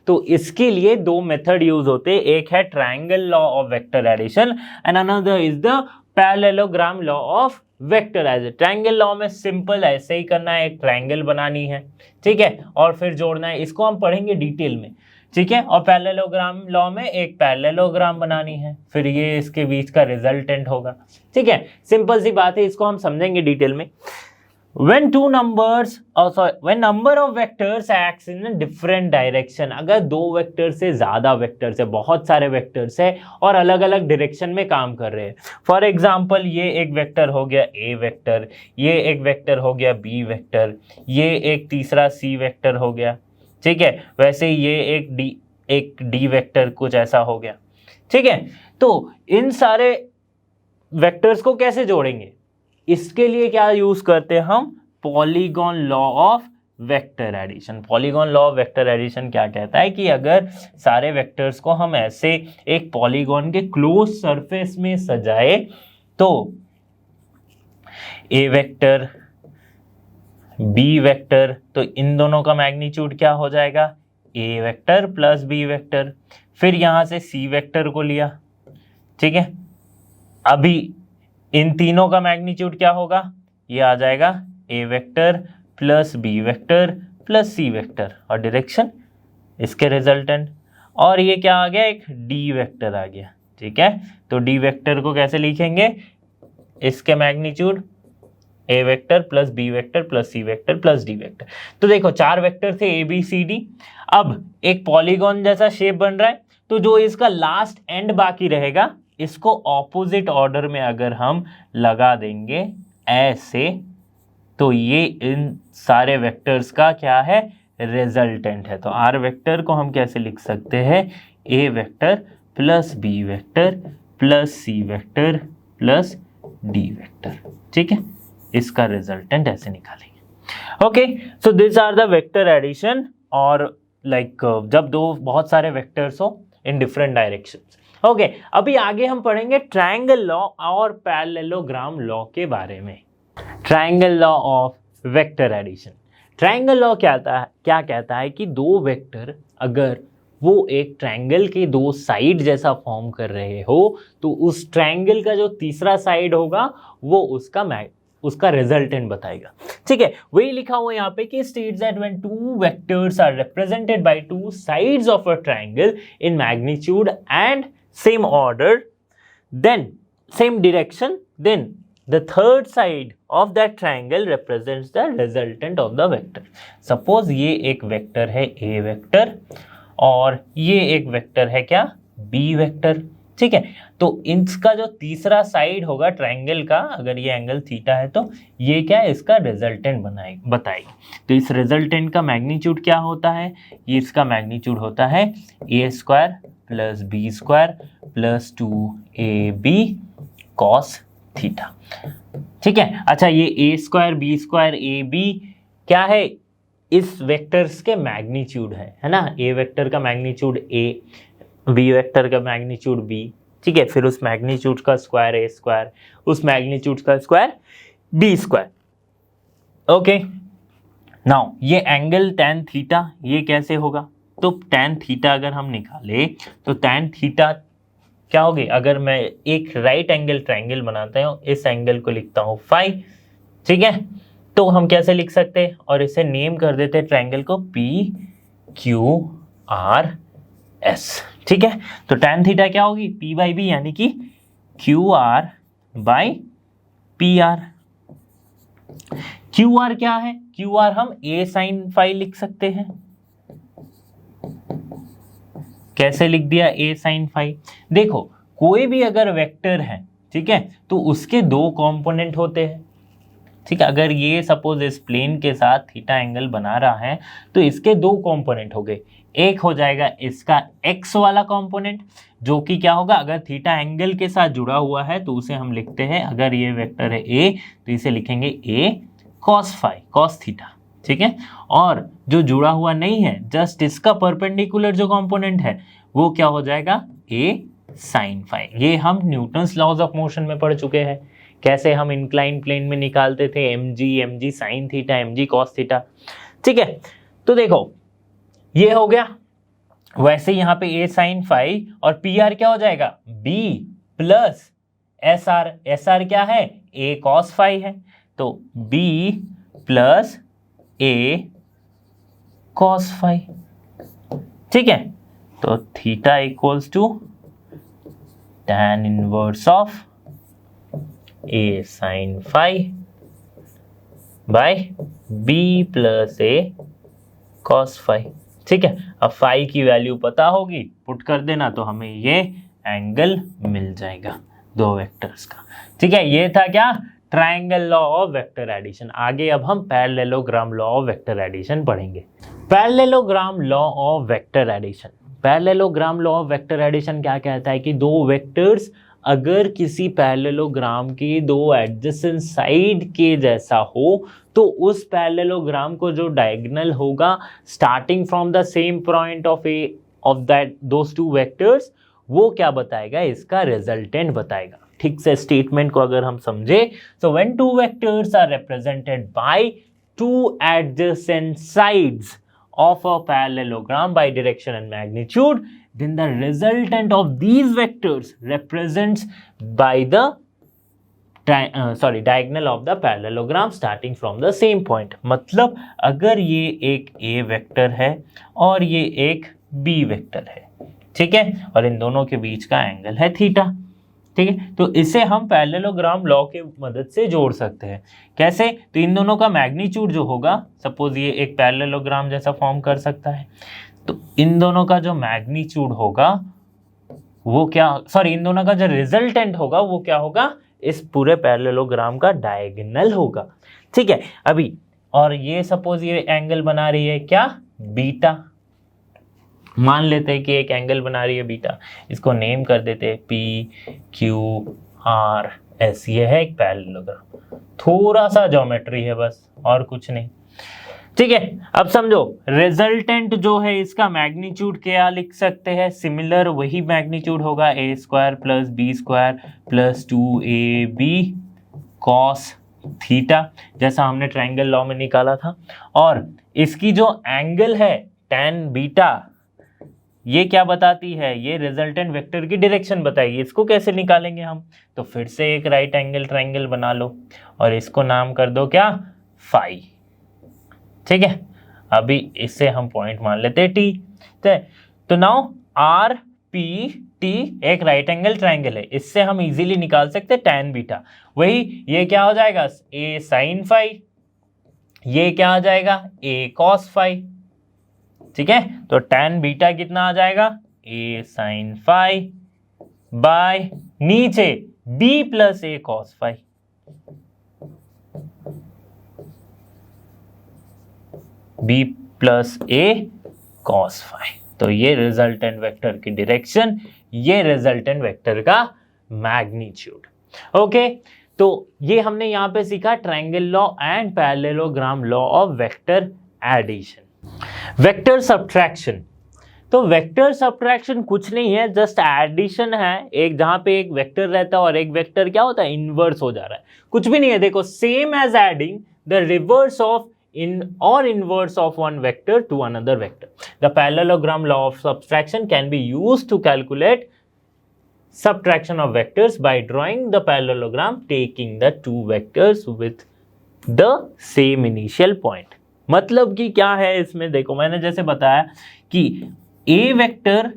Speaker 1: तो इसके लिए दो मेथड यूज होते हैं, एक है triangle law of vector addition and another is the parallelogram law of vector addition. Triangle law में सिंपल ऐसे ही करना है, एक ट्रायंगल बनानी है, ठीक है, और फिर जोड़ना है, इसको हम पढ़ेंगे डिटेल में, ठीक है। और पैरेललोग्राम लॉ में एक पैरेललोग्राम बनानी है, फिर ये इसके बीच का रिजल्टेंट होगा, ठीक है। सिंपल सी बात है, इसको हम समझेंगे डिटेल में। when number of vectors acts in a different direction, अगर दो वेक्टर से ज्यादा वेक्टर्स है, बहुत सारे वेक्टर्स है और अलग अलग डायरेक्शन में काम कर रहे हैं। फॉर एग्जांपल, ये एक वेक्टर हो गया ए वेक्टर, ये एक वेक्टर हो गया बी वेक्टर, ये एक तीसरा सी वेक्टर हो गया, ठीक है। वैसे ये एक डी वेक्टर कुछ ऐसा हो गया, ठीक है। तो इन सारे वेक्टर्स को कैसे जोड़ेंगे? इसके लिए क्या यूज करते हैं हम? Polygon law of vector addition. Polygon law of vector addition क्या कहता है कि अगर सारे वेक्टर्स को हम ऐसे एक पॉलीगॉन के क्लोज सरफेस में सजाए, तो ए वेक्टर बी वेक्टर, तो इन दोनों का मैग्नीट्यूड क्या हो जाएगा, A vector plus B vector. फिर यहां से सी वेक्टर को लिया, ठीक है। अभी इन तीनों का मैग्नीट्यूड क्या होगा, ये आ जाएगा A vector plus B vector plus C vector, और डायरेक्शन इसके रिजल्टेंट। और ये क्या आ गया, एक डी वेक्टर आ गया, ठीक है। तो डी वेक्टर को कैसे लिखेंगे, इसके magnitude A vector plus B vector plus C vector plus D vector. तो देखो 4 वेक्टर थे, ए बी सी डी। अब एक पॉलीगॉन जैसा शेप बन रहा है, तो जो इसका लास्ट एंड बाकी रहेगा, इसको ऑपोजिट ऑर्डर में अगर हम लगा देंगे ऐसे, तो ये इन सारे वेक्टर्स का क्या है, रिजल्टेंट है। तो आर वेक्टर को हम कैसे लिख सकते हैं, A vector plus B vector plus C vector plus D vector, ठीक है। इसका रिजल्टेंट ऐसे निकालेंगे। Okay, so this are the vector addition, और लाइक जब दो बहुत सारे वेक्टर्स हो इन डिफरेंट डायरेक्शंस। ओके, अभी आगे हम पढ़ेंगे ट्रायंगल लॉ और पैरेललोग्राम लॉ के बारे में। Triangle law of vector addition. Triangle law क्या कहता है कि दो वेक्टर अगर वो एक ट्रायंगल के दो साइड जैसा फॉर्म कर रहे हो, तो उस ट्रायंगल का जो तीसरा साइड होगा वो उसका रिजल्टेंट बताएगा, ठीक है। वही लिखा हुआ यहाँ पे कि states that when two vectors are represented by two sides of a triangle in magnitude and same order, then same direction, then the third side of that triangle represents the resultant of the vector. Suppose ये एक vector है a vector और ये एक vector है क्या, b vector, ठीक है। तो इसका जो तीसरा साइड होगा ट्रायंगल का, अगर ये एंगल थीटा है, तो ये क्या है, इसका रिजल्टेंट बताएगी। तो इस रिजल्टेंट का मैग्नीट्यूड क्या होता है, ये इसका मैग्नीट्यूड होता है a square plus B square plus 2ab cos theta, ठीक है। अच्छा, ये a square B square A B क्या है, इस वेक्टर्स के मैग्नीट्यूड है ना। a वेक्टर का मैग्नीट्यूड a, b वेक्टर का मैग्नीट्यूड b, ठीक है। फिर उस मैग्नीट्यूड का स्क्वायर a स्क्वायर, उस मैग्नीट्यूड का square b square. Okay, now ये एंगल tan थीटा, ये कैसे होगा, तो tan थीटा अगर हम निकाले, तो tan थीटा क्या होगी, अगर मैं एक राइट एंगल ट्राइंगल बनाता हूँ, इस एंगल को लिखता हूँ फाई, ठीक है, तो हम कैसे लिख सकते हैं, और इसे नेम कर देते हैं ट्राइंगल को पी क्यू आर एस, ठीक है। तो tan थीटा क्या होगी, p बाई बी, यानी कि Q R by P R. Q R क्या है, क्यू आर हम a साइन फाई लिख सकते हैं। कैसे लिख दिया, a साइन फाई। देखो कोई भी अगर वेक्टर है, ठीक है, तो उसके दो कंपोनेंट होते हैं, ठीक है। अगर ये सपोज इस प्लेन के साथ थीटा एंगल बना रहा है तो इसके दो कंपोनेंट हो गए। एक हो जाएगा इसका x वाला कंपोनेंट, जो कि क्या होगा, अगर थीटा एंगल के साथ जुड़ा हुआ है तो उसे हम लिखते हैं, अगर ये वेक्टर है a तो इसे लिखेंगे a cos phi, cos theta, ठीक है। और जो जुड़ा हुआ नहीं है, जस्ट इसका परपेंडिकुलर जो कंपोनेंट है वो क्या हो जाएगा, a sin फाई। ये हम न्यूटन्स लॉज ऑफ मोशन में पढ़ चुके हैं, कैसे हम इंक्लाइन प्लेन में निकालते थे mg sine theta, mg cos theta, ठीक है। तो देखो ये हो गया, वैसे यहाँ पे a साइन फाई और pr क्या हो जाएगा, b प्लस sr, sr क्या है, a कॉस फाई है, तो b plus a cos phi, ठीक है। तो theta equals to tan inverse of a sin phi by b plus a cos phi, ठीक है। अब फाई की वैल्यू पता होगी, पुट कर देना तो हमें ये एंगल मिल जाएगा दो वेक्टर्स का, ठीक है। ये था क्या, triangle law of vector addition. आगे अब हम parallelogram law of vector addition पढ़ेंगे। Parallelogram law of vector addition, parallelogram law of vector addition क्या कहता है कि दो वेक्टर्स अगर किसी पैरेललोग्राम की दो एडजेसेंट साइड के जैसा हो तो उस पैरेललोग्राम को जो डायगोनल होगा starting from the same point of that those two vectors, वो क्या बताएगा, इसका रिजल्टेंट बताएगा। ठीक से स्टेटमेंट को अगर हम समझे, so when two vectors are represented by two adjacent sides of a parallelogram by direction and magnitude, then the resultant of these vectors represents by the diagonal of the parallelogram starting from the same point। मतलब अगर ये एक A vector है और ये एक B vector है, ठीक है, और इन दोनों के बीच का एंगल है थीटा, ठीक है, तो इसे हम पैरेललोग्राम लॉ के मदद से जोड़ सकते हैं। कैसे, तो इन दोनों का मैग्नीट्यूड जो होगा, सपोज ये एक पैरेललोग्राम जैसा फॉर्म कर सकता है, तो इन दोनों का जो मैग्नीट्यूड होगा वो क्या, सॉरी, इन दोनों का जो रिजल्टेंट होगा वो क्या होगा, इस पूरे पैरेललोग्राम का डायगोनल होगा, ठीक है। अभी और ये सपोज ये एंगल बना रही है क्या, बीटा, मान लेते हैं कि एक एंगल बना रही है बीटा, इसको नेम कर देते हैं पी क्यू आर एस। ये है एक पैरेललोग्राम, थोड़ा सा ज्योमेट्री है बस, और कुछ नहीं, ठीक है। अब समझो रिजल्टेंट जो है इसका मैग्नीट्यूड क्या लिख सकते हैं, सिमिलर वही मैग्नीट्यूड होगा A square plus B square plus 2ab cos theta, जैसा हमने ट्रायंगल लॉ में निकाला था। और इसकी जो एंगल है tan बीटा, ये क्या बताती है, ये रिजल्टेंट वेक्टर की डायरेक्शन बताएगी। इसको कैसे निकालेंगे हम, तो फिर से एक राइट एंगल ट्रायंगल बना लो और इसको नाम कर दो क्या, फाई, ठीक है। अभी इससे हम पॉइंट मान लेते हैं टी, तो नाउ आर पी टी एक राइट एंगल ट्रायंगल है, इससे हम इजीली निकाल सकते हैं tan बीटा। वही ये क्या हो जाएगा, a sin फाई, ये क्या आ जाएगा, a cos फाई, ठीक है। तो tan बीटा कितना आ जाएगा, a sin फाई बाय नीचे b plus a cos phi, b plus a cos phi. तो ये रिजल्टेंट वेक्टर की डायरेक्शन, ये रिजल्टेंट वेक्टर का मैग्नीट्यूड, ओके। तो ये हमने यहां पे सीखा triangle law and parallelogram law of vector addition. Vector subtraction, तो वेक्टर सब्ट्रैक्शन कुछ नहीं है, जस्ट एडिशन है, एक जहां पे एक वेक्टर रहता है और एक वेक्टर क्या होता है, इनवर्स हो जा रहा है, कुछ भी नहीं है। देखो same as adding the reverse of inverse of one vector to another vector. The parallelogram law of subtraction can be used to calculate subtraction of vectors by drawing the parallelogram taking the two vectors with the same initial point। मतलब कि क्या है इसमें, देखो मैंने जैसे बताया कि a वेक्टर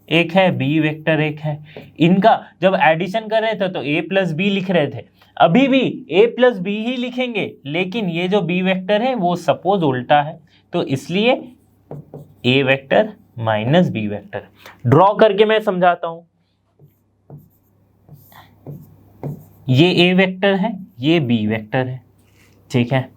Speaker 1: एक है, b वेक्टर एक है, इनका जब एडिशन कर रहे थे तो a प्लस बी लिख रहे थे, अभी भी a प्लस बी ही लिखेंगे, लेकिन ये जो b वेक्टर है वो सपोज उल्टा है, तो इसलिए a vector minus B vector. Draw करके मैं समझाता हूं, ये a वेक्टर है, ये b वेक्टर है, ठीक है।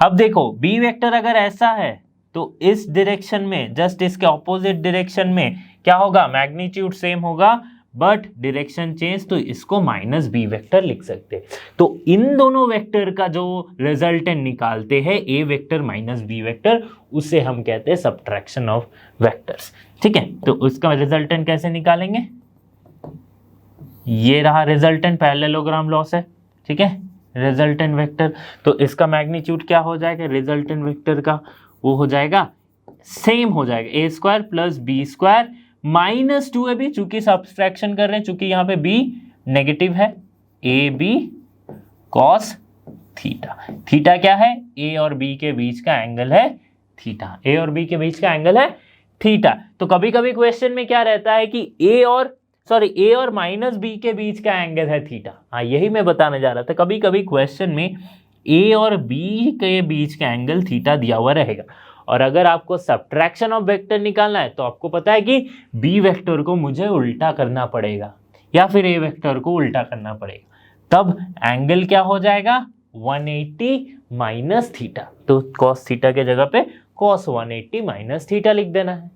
Speaker 1: अब देखो b वेक्टर अगर ऐसा है तो इस डायरेक्शन में, जस्ट इसके ऑपोजिट डायरेक्शन में क्या होगा, मैग्नीट्यूड सेम होगा बट डायरेक्शन चेंज, तो इसको माइनस बी वेक्टर लिख सकते हैं। तो इन दोनों वेक्टर का जो रिजल्टेंट निकालते हैं a vector minus B vector, उसे हम कहते हैं सब्ट्रैक्शन ऑफ वेक्टर्स, ठीक है। तो उसका रिजल्टेंट कैसे निकालेंगे, ये रहा रिजल्टेंट पैरेललोग्राम लॉ से, ठीक है, रिजल्टेंट वेक्टर। तो इसका मैग्नीट्यूड क्या हो जाएगा रिजल्टेंट वेक्टर का, वो हो जाएगा सेम हो जाएगा A square plus B square minus 2ab, चूंकि सब्सट्रैक्शन कर रहे हैं, चूंकि यहाँ पे b नेगेटिव है, A B cos theta. Theta क्या है, a और b के बीच का एंगल है थीटा, a और b के बीच का एंगल है थीटा। तो कभी कभी क्वेश्चन में क्या रहता है कि a और माइनस b के बीच का एंगल है थीटा। हाँ, यही मैं बताने जा रहा था, कभी कभी क्वेश्चन में a और b के बीच का एंगल थीटा दिया हुआ रहेगा, और अगर आपको सब्ट्रैक्शन ऑफ वेक्टर निकालना है तो आपको पता है कि b वेक्टर को मुझे उल्टा करना पड़ेगा या फिर a वेक्टर को उल्टा करना पड़ेगा, तब एंगल क्या हो जाएगा 180 माइनस थीटा। तो cos थीटा के जगह पे cos 180 माइनस थीटा लिख देना है,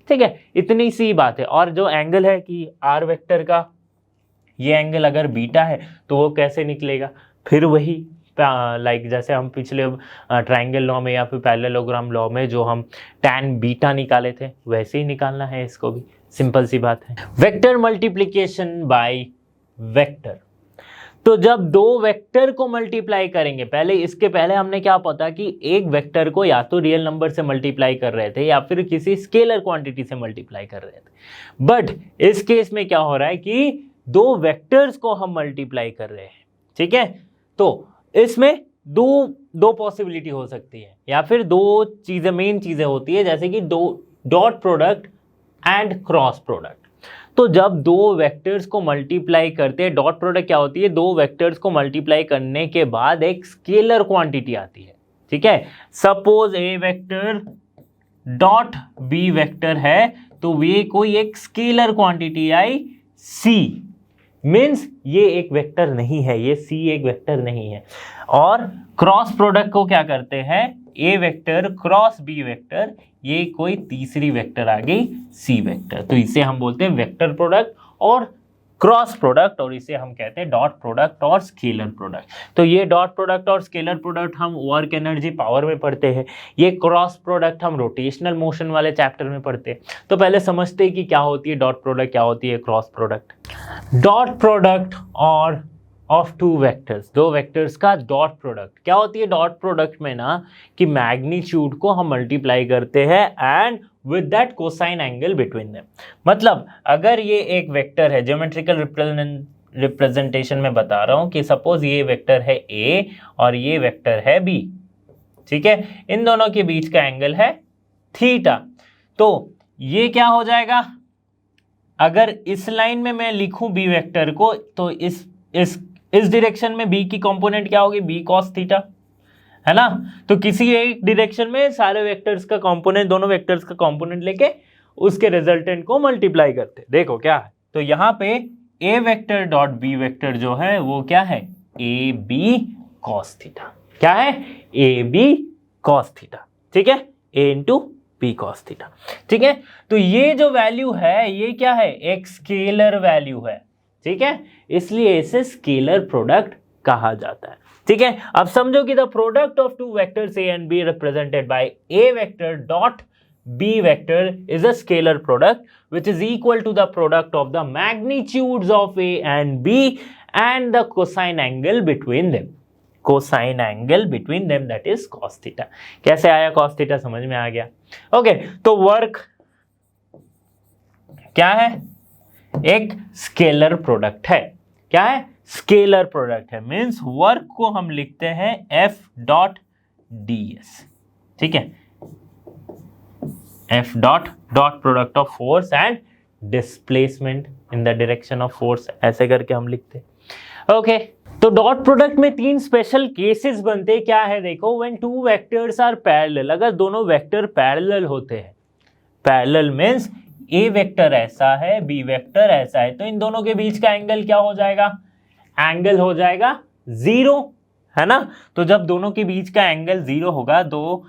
Speaker 1: ठीक है। इतनी सी बात है। और जो एंगल है कि r वेक्टर का ये एंगल अगर बीटा है तो वो कैसे निकलेगा, फिर वही लाइक जैसे हम पिछले ट्रायंगल लॉ में या फिर पैरेललोग्राम लॉ में जो हम tan बीटा निकाले थे, वैसे ही निकालना है इसको भी, सिंपल सी बात है। वेक्टर मल्टीप्लिकेशन बाय वेक्टर, तो जब दो वेक्टर को मल्टीप्लाई करेंगे, पहले इसके पहले हमने क्या पता कि एक वेक्टर को या तो रियल नंबर से मल्टीप्लाई कर रहे थे या फिर किसी स्केलर क्वांटिटी से मल्टीप्लाई कर रहे थे, बट इस केस में क्या हो रहा है कि दो वेक्टर्स को हम मल्टीप्लाई कर रहे हैं, ठीक है। तो इसमें दो पॉसिबिलिटी हो सकती है, या फिर दो चीजें मेन चीजें होती है, जैसे कि दो dot product and cross product. तो जब दो वेक्टर्स को मल्टीप्लाई करते हैं, डॉट प्रोडक्ट क्या होती है, दो वेक्टर्स को मल्टीप्लाई करने के बाद एक स्केलर क्वांटिटी आती है, ठीक है। Suppose A vector dot B vector है, तो ये कोई एक स्केलर क्वांटिटी आई सी, मीन्स ये एक वेक्टर नहीं है, ये सी एक वेक्टर नहीं है। और क्रॉस प्रोडक्ट को क्या करते हैं, A vector cross B vector, ये कोई तीसरी वेक्टर आ गई सी वेक्टर, तो इसे हम बोलते हैं वेक्टर प्रोडक्ट और क्रॉस प्रोडक्ट, और इसे हम कहते हैं डॉट प्रोडक्ट और स्केलर प्रोडक्ट। तो ये डॉट प्रोडक्ट और स्केलर प्रोडक्ट हम वर्क एनर्जी पावर में पढ़ते हैं, ये क्रॉस प्रोडक्ट हम रोटेशनल मोशन वाले चैप्टर में पढ़ते हैं। तो पहले समझते हैं कि क्या होती है डॉट प्रोडक्ट, क्या होती है क्रॉस प्रोडक्ट। डॉट प्रोडक्ट और ऑफ टू वेक्टर्स, दो वेक्टर्स का डॉट प्रोडक्ट क्या होती है, डॉट प्रोडक्ट में ना कि मैग्नीट्यूड को हम मल्टीप्लाई करते हैं and with that cosine angle between them. मतलब अगर ये एक वेक्टर है, ज्योमेट्रिकल रिप्रेजेंटेशन में बता रहा हूं कि सपोज ये वेक्टर है a और ये वेक्टर है b, ठीक है, इन दोनों के बीच का एंगल है थीटा। तो ये क्या हो जाएगा, अगर इस लाइन में मैं लिखूं b वेक्टर को, तो इस डायरेक्शन में b की कंपोनेंट क्या होगी, b cos थीटा, है ना। तो किसी एक डायरेक्शन में सारे वेक्टर्स का कंपोनेंट, दोनों वेक्टर्स का कंपोनेंट लेके उसके रिजल्टेंट को मल्टीप्लाई करते, देखो क्या है। तो यहाँ पे a vector dot b vector जो है वो क्या है, ए बी कॉस थीटा, क्या है, ए बी कॉस थीटा, ठीक है, a into B cos theta, ठीक है। तो ये जो वैल्यू है ये क्या है, एक स्केलर वैल्यू है, ठीक है, इसलिए इसे स्केलर प्रोडक्ट कहा जाता है, ठीक है। अब समझो कि the product of two vectors a and b represented by a vector dot b vector is a scalar product which is equal to the product of the magnitudes of a and b and the cosine angle between them, cosine angle between them, that is cos theta। कैसे आया cos theta, समझ में आ गया। Okay, तो work क्या है, एक scalar product है। क्या है? स्केलर प्रोडक्ट है, मीन्स वर्क को हम लिखते हैं एफ डॉट डी एस। ठीक है, F dot product of force and displacement in the direction of force, ऐसे करके हम लिखते हैं। ओके, तो डॉट प्रोडक्ट में 3 स्पेशल केसेस बनते हैं। क्या है? देखो, व्हेन 2 वेक्टर्स आर पैरेलल, अगर दोनों वेक्टर पैरेलल होते हैं, पैरेलल मींस ए वेक्टर ऐसा है, बी वेक्टर ऐसा है, तो इन दोनों के बीच का एंगल क्या हो जाएगा? एंगल हो जाएगा 0, है ना। तो जब दोनों के बीच का एंगल 0 होगा तो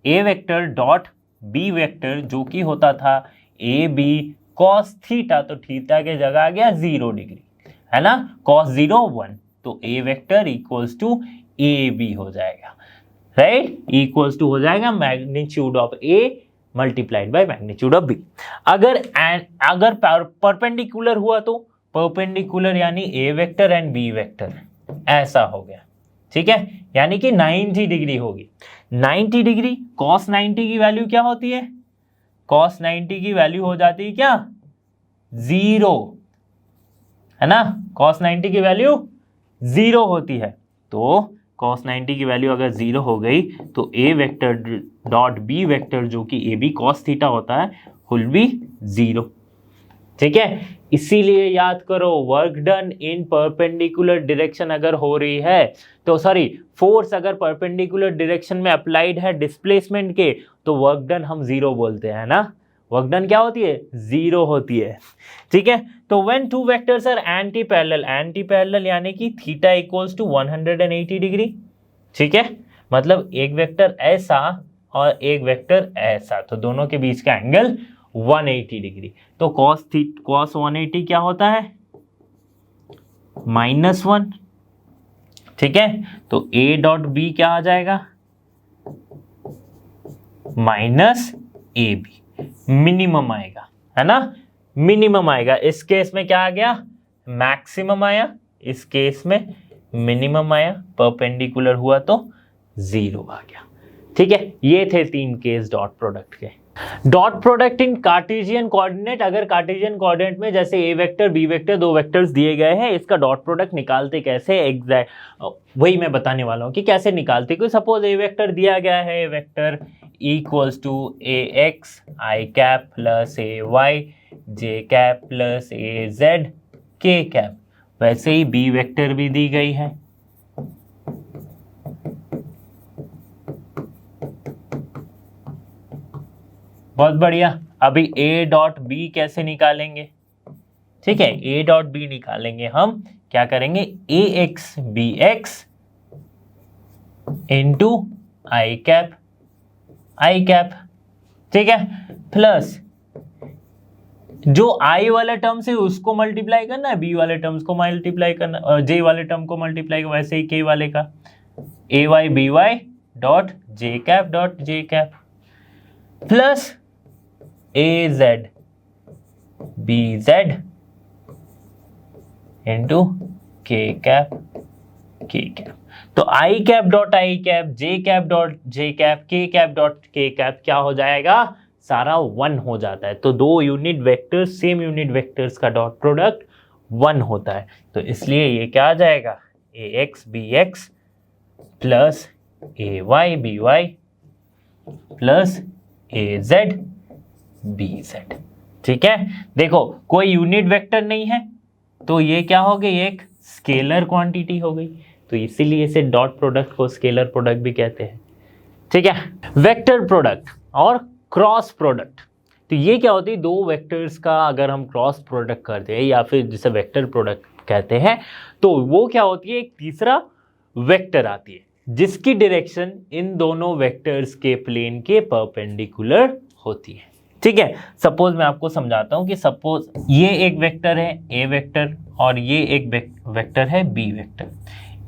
Speaker 1: A vector dot B vector जो कि होता था ए बी कॉस थीटा, तो थीटा के जगह आ गया 0 डिग्री, है ना, cos 0 1, तो A vector equals to A B हो जाएगा, राइट, इक्वल्स टू हो जाएगा magnitude of A multiplied by magnitude of B. अगर परपेंडिकुलर हुआ तो परपेंडिकुलर यानी A vector and B vector ऐसा हो गया, ठीक है, यानी कि 90 डिग्री होगी। 90 डिग्री cos 90 की वैल्यू क्या होती है? cos 90 की वैल्यू हो जाती है क्या? 0, है ना। cos 90 की वैल्यू 0 होती है, तो cos 90 की वैल्यू अगर 0 हो गई तो A vector dot B vector जो कि ए बी cos थीटा होता है विल बी 0, ठीक है। इसीलिए याद करो, work done in perpendicular direction अगर हो रही है तो फोर्स अगर परपेंडिकुलर डायरेक्शन में अप्लाइड है डिस्प्लेसमेंट के, तो वर्क डन हम 0 बोलते हैं ना। वर्क डन क्या होती है? 0 होती है, ठीक है। तो when 2 vectors are anti parallel यानी कि थीटा इक्वल्स टू 180 डिग्री, ठीक है, मतलब एक वेक्टर ऐसा और एक वेक्टर ऐसा, तो दोनों के बीच का एंगल 180 डिग्री। तो cos 180 क्या होता है? -1, ठीक है। तो a डॉट बी क्या आ जाएगा? -ab, मिनिमम आएगा, है ना, मिनिमम आएगा। इस केस में क्या आ गया? मैक्सिमम आया, इस केस में मिनिमम आया, परपेंडिकुलर हुआ तो 0 आ गया, ठीक है। ये थे 3 केस डॉट प्रोडक्ट के। Dot product in Cartesian coordinate, अगर कार्टेशियन कोऑर्डिनेट में जैसे ए वेक्टर बी वेक्टर 2 वेक्टर्स दिए गए हैं, इसका डॉट प्रोडक्ट निकालते कैसे, एग्जैक्ट वही मैं बताने वाला हूं कि कैसे निकालते। कोई सपोज ए वेक्टर दिया गया है, A vector equals to A X I cap plus A Y J cap plus A Z K cap, वैसे ही बी वेक्टर भी दी गई है, बहुत बढ़िया। अभी ए डॉट बी कैसे निकालेंगे? ठीक है, ए डॉट बी निकालेंगे हम, क्या करेंगे? ए एक्स बी एक्स इंटू आई कैप, ठीक है, प्लस जो आई वाला टर्म से उसको मल्टीप्लाई करना है, बी वाले टर्म्स को मल्टीप्लाई करना, जे वाले टर्म को मल्टीप्लाई करना, वैसे ही के वाले का A Y B Y dot J cap plus A Z B Z into K cap तो I cap dot I cap, J cap dot J cap, K cap dot K cap क्या हो जाएगा? सारा 1 हो जाता है। तो 2 unit vectors, same unit vectors का डॉट प्रोडक्ट 1 होता है, तो इसलिए ये क्या आ जाएगा? ए x B x plus A Y B Y plus A Z B Z, ठीक है। देखो, कोई यूनिट वेक्टर नहीं है तो ये क्या हो गई? एक स्केलर क्वांटिटी हो गई, तो इसीलिए इसे डॉट प्रोडक्ट को स्केलर प्रोडक्ट भी कहते हैं, ठीक है। वेक्टर प्रोडक्ट और क्रॉस प्रोडक्ट, तो ये क्या होती है? 2 वेक्टर्स का अगर हम क्रॉस प्रोडक्ट करते हैं या फिर जिसे वेक्टर प्रोडक्ट कहते हैं, तो वो क्या होती है? एक तीसरा वेक्टर आती है जिसकी डायरेक्शन इन दोनों वेक्टर्स के प्लेन के परपेंडिकुलर होती है, ठीक है। सपोज मैं आपको समझाता हूं कि सपोज ये एक वेक्टर है ए वेक्टर और ये एक वेक्टर है बी वेक्टर।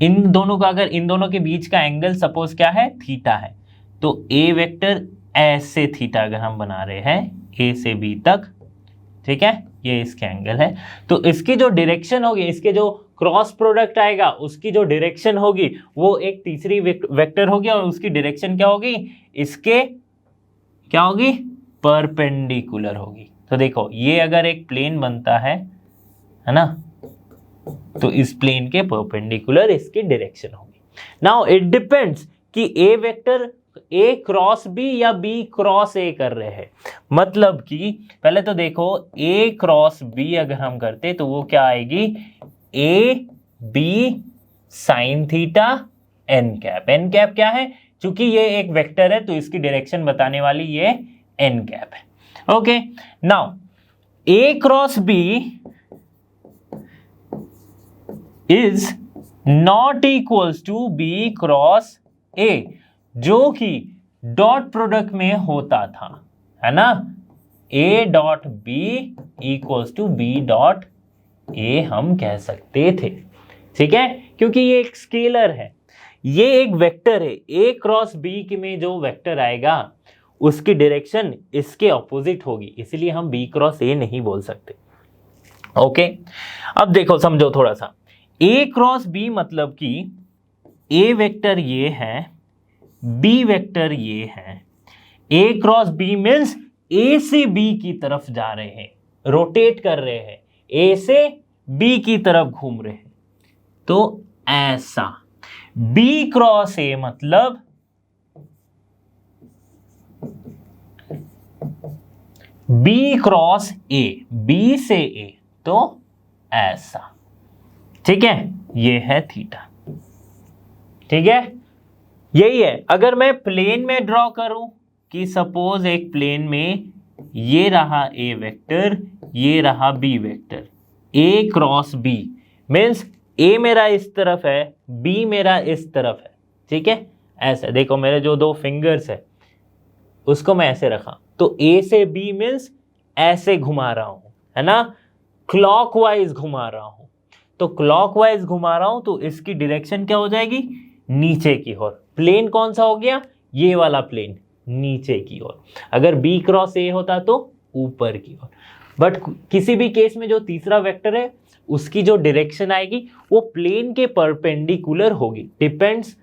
Speaker 1: इन दोनों का, अगर इन दोनों के बीच का एंगल सपोज क्या है? थीटा है, तो ए वेक्टर ऐसे थीटा अगर हम बना रहे हैं ए से बी तक, ठीक है, ये इसके एंगल है, तो इसकी जो डायरेक्शन होगी, इसके जो क्रॉस प्रोडक्ट आएगा उसकी जो डायरेक्शन होगी वो एक तीसरी वेक्टर होगी और उसकी डायरेक्शन क्या होगी? इसके क्या होगी? परपेंडिकुलर होगी, तो देखो ये अगर एक प्लेन बनता है ना, तो इस प्लेन के परपेंडिकुलर इसकी डायरेक्शन होगी। नाउ इट डिपेंड्स कि A vector A cross B या बी क्रॉस ए कर रहे हैं। मतलब कि पहले तो देखो ए क्रॉस बी अगर हम करते तो वो क्या आएगी, A B sine theta N cap. N cap क्या है, चूंकि ये एक वेक्टर है तो इसकी डायरेक्शन बताने वाली ये एन कैप है। Okay, now A cross B is not equals to B cross A, जो कि डॉट प्रोडक्ट में होता था, है ना। A dot B equals to B dot A हम कह सकते थे, ठीक है, क्योंकि ये एक स्केलर है, ये एक वेक्टर है। ए क्रॉस बी में जो वेक्टर आएगा उसकी डायरेक्शन इसके ऑपोजिट होगी, इसलिए हम बी क्रॉस ए नहीं बोल सकते। ओके, अब देखो समझो थोड़ा सा, ए क्रॉस बी मतलब कि ए वेक्टर ये है, बी वेक्टर ये है। ए क्रॉस बी मीन्स ए से बी की तरफ जा रहे हैं, रोटेट कर रहे हैं, ए से बी की तरफ घूम रहे हैं, तो ऐसा। बी क्रॉस ए मतलब बी क्रॉस ए, बी से ए, तो ऐसा, ठीक है, ये है थीटा, ठीक है, यही है। अगर मैं प्लेन में ड्रॉ करूं कि सपोज एक प्लेन में ये रहा ए वेक्टर, ये रहा बी वेक्टर, ए क्रॉस बी मीन्स ए मेरा इस तरफ है, बी मेरा इस तरफ है, ठीक है, ऐसे देखो मेरे जो दो फिंगर्स है उसको मैं ऐसे रखा, तो ए से बी मीन्स ऐसे घुमा रहा हूं, है ना, क्लॉकवाइज घुमा रहा हूं। तो क्लॉकवाइज घुमा रहा हूं तो इसकी डायरेक्शन क्या हो जाएगी, नीचे की ओर। प्लेन कौन सा हो गया, ये वाला प्लेन, नीचे की ओर। अगर बी क्रॉस ए होता तो ऊपर की ओर। बट किसी भी केस में जो तीसरा वेक्टर है उसकी जो डायरेक्शन आएगी वो प्लेन के परपेंडिकुलर होगी। डिपेंड्स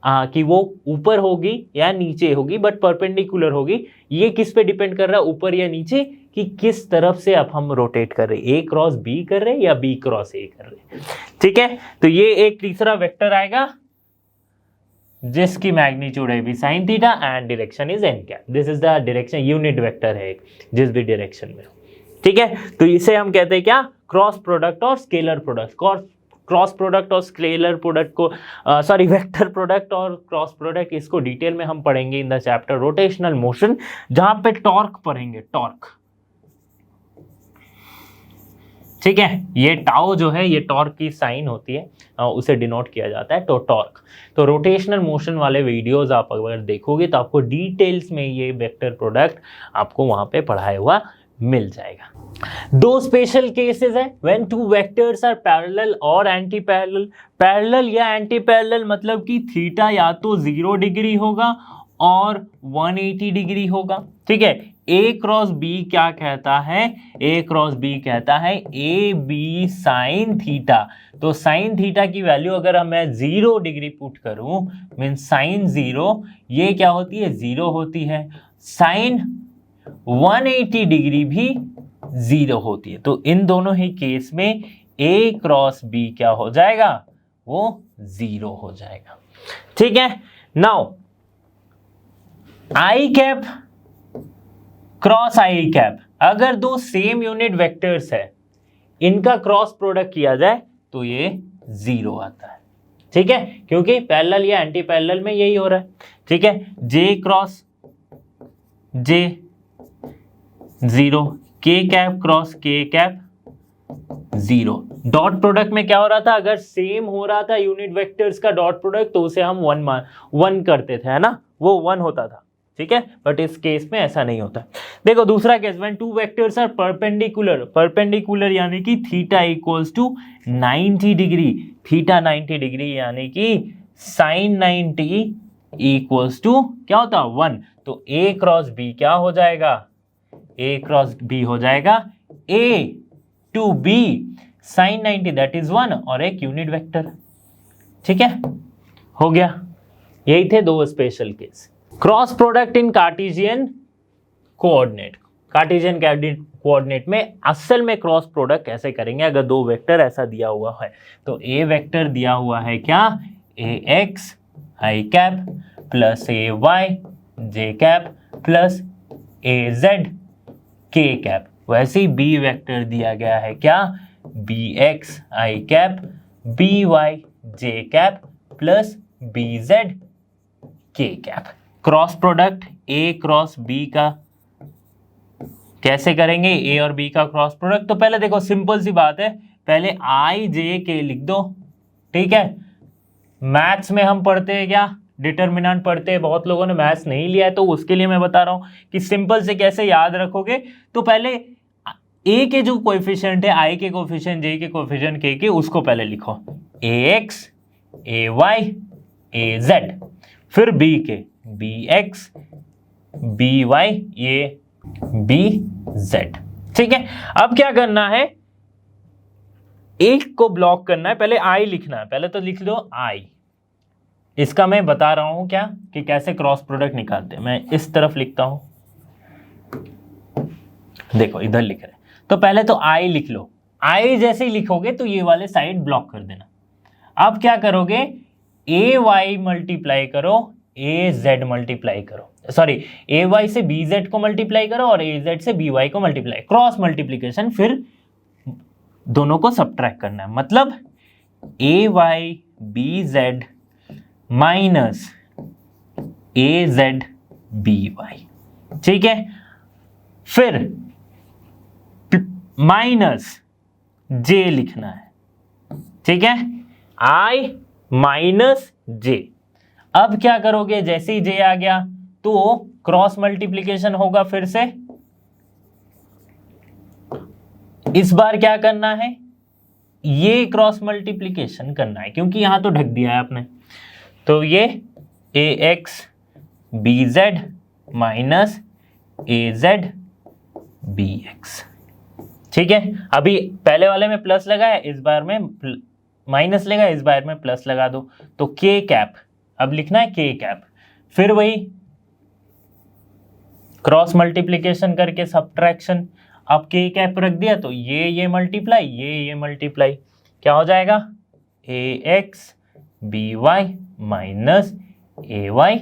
Speaker 1: कि वो ऊपर होगी या नीचे होगी, बट परपेंडिकुलर होगी। ये किस पे डिपेंड कर रहा है, ऊपर या नीचे, कि किस तरफ से अब हम रोटेट कर रहे हैं, ए क्रॉस बी कर रहे हैं या बी क्रॉस ए कर रहे हैं, ठीक है। तो ये एक तीसरा वेक्टर आएगा जिसकी मैग्नीट्यूड है भी sine theta and direction is an cap. This is the direction, unit vector है जिस भी डायरेक्शन में, ठीक है। तो इसे हम कहते हैं क्या, क्रॉस प्रोडक्ट और स्केलर प्रोडक्ट। क्रॉस प्रोडक्ट और स्केलर प्रोडक्ट को वेक्टर प्रोडक्ट और क्रॉस प्रोडक्ट, इसको डिटेल में हम पढ़ेंगे in the chapter rotational motion, जहां पे टॉर्क पढ़ेंगे, टॉर्क, ठीक है। ये टाउ जो है ये टॉर्क की साइन होती है, उसे डिनोट किया जाता है, तो टॉर्क। तो रोटेशनल मोशन वाले वीडियोस आप अगर देखोगे तो आपको डिटेल्स में ये वेक्टर प्रोडक्ट आपको वहां पे पढ़ाया हुआ मिल जाएगा। दो स्पेशल केसेस है, when two vectors are parallel और एंटी पैरेलल। पैरेलल या एंटी पैरेलल मतलब कि थीटा या तो 0 डिग्री होगा और 180 डिग्री होगा, ठीक है। ए क्रॉस बी क्या कहता है, ए क्रॉस बी कहता है ए बी साइन थीटा। तो साइन थीटा की वैल्यू अगर मैं 0 डिग्री पुट करूं, मीन साइन 0, ये क्या होती है, 0 होती है। साइन 180 डिग्री भी 0 होती है। तो इन दोनों ही केस में ए क्रॉस बी क्या हो जाएगा, वो 0 हो जाएगा, ठीक है। Now I cap cross I cap, अगर दो सेम यूनिट वेक्टर्स है, इनका क्रॉस प्रोडक्ट किया जाए तो ये 0 आता है, ठीक है, क्योंकि पैरेलल या एंटी पैरेलल में यही हो रहा है, ठीक है। जे क्रॉस जे 0, के कैप क्रॉस के कैप 0। डॉट प्रोडक्ट में क्या हो रहा था, अगर सेम हो रहा था यूनिट वेक्टर्स का डॉट प्रोडक्ट तो उसे हम 1 करते थे, है ना, वो 1 होता था, ठीक है। बट इस केस में ऐसा नहीं होता। देखो दूसरा case, when two vectors are perpendicular, perpendicular यानी कि theta equals to 90 degree, theta 90 degree यानी कि साइन 90 इक्वल्स टू क्या होता है, 1। तो ए क्रॉस बी क्या हो जाएगा, ए क्रॉस बी हो जाएगा A to B sine 90 that is 1 और एक यूनिट वेक्टर, ठीक है, हो गया। यही थे दो special case. Cross product in Cartesian coordinate, Cartesian coordinate में असल में क्रॉस प्रोडक्ट कैसे करेंगे अगर दो वेक्टर ऐसा दिया हुआ है। तो ए वेक्टर दिया हुआ है क्या, A X I cap plus A Y J cap plus A Z K cap. वैसे ही बी वेक्टर दिया गया है क्या, B X I cap B Y J cap plus B Z K cap. Cross product A cross B का कैसे करेंगे, ए और बी का क्रॉस प्रोडक्ट। तो पहले देखो सिंपल सी बात है, पहले आई जे के लिख दो, ठीक है। मैथ्स में हम पढ़ते हैं क्या, डिटर्मिनेंट पढ़ते हैं, बहुत लोगों ने मैथ्स नहीं लिया है तो उसके लिए मैं बता रहा हूं कि सिंपल से कैसे याद रखोगे। तो पहले ए के जो कोएफिशिएंट है, आई के कोएफिशिएंट, जे के कोएफिशिएंट, के उसको पहले लिखो, ए एक्स ए वाई ए जेड। फिर बी के, बी एक्स बी वाई ये बी जेड, ठीक है। अब क्या करना है, एक को ब्लॉक करना है, पहले आई लिखना है, पहले तो लिख दो आई। इसका मैं बता रहा हूं क्या कि कैसे क्रॉस प्रोडक्ट निकालते हैं। मैं इस तरफ लिखता हूं, देखो इधर लिख रहे हैं। तो पहले तो आई लिख लो, आई जैसे ही लिखोगे तो ये वाले साइड ब्लॉक कर देना। अब क्या करोगे, ए वाई मल्टीप्लाई करो, ए जेड मल्टीप्लाई करो, सॉरी ए वाई से बी जेड को मल्टीप्लाई करो और ए जेड से बी वाई को मल्टीप्लाई, क्रॉस मल्टीप्लीकेशन, फिर दोनों को सब्ट्रैक्ट करना है। मतलब ए वाई बी जेड माइनस ए जेड बी वाई, ठीक है। फिर माइनस जे लिखना है, ठीक है, आई माइनस जे। अब क्या करोगे, जैसे ही जे आ गया तो क्रॉस मल्टीप्लीकेशन होगा फिर से। इस बार क्या करना है, ये क्रॉस मल्टीप्लीकेशन करना है क्योंकि यहां तो ढक दिया है आपने। तो ये ए एक्स बी जेड माइनस ए जेड बी एक्स, ठीक है। अभी पहले वाले में प्लस लगा है, इस बार में माइनस लगा, इस बार में प्लस लगा दो। तो के कैप, अब लिखना है के कैप, फिर वही क्रॉस मल्टीप्लीकेशन करके सब्ट्रैक्शन। अब के कैप रख दिया तो ये मल्टीप्लाई, ये मल्टीप्लाई, क्या हो जाएगा, ए एक्स बी वाई माइनस ए वाई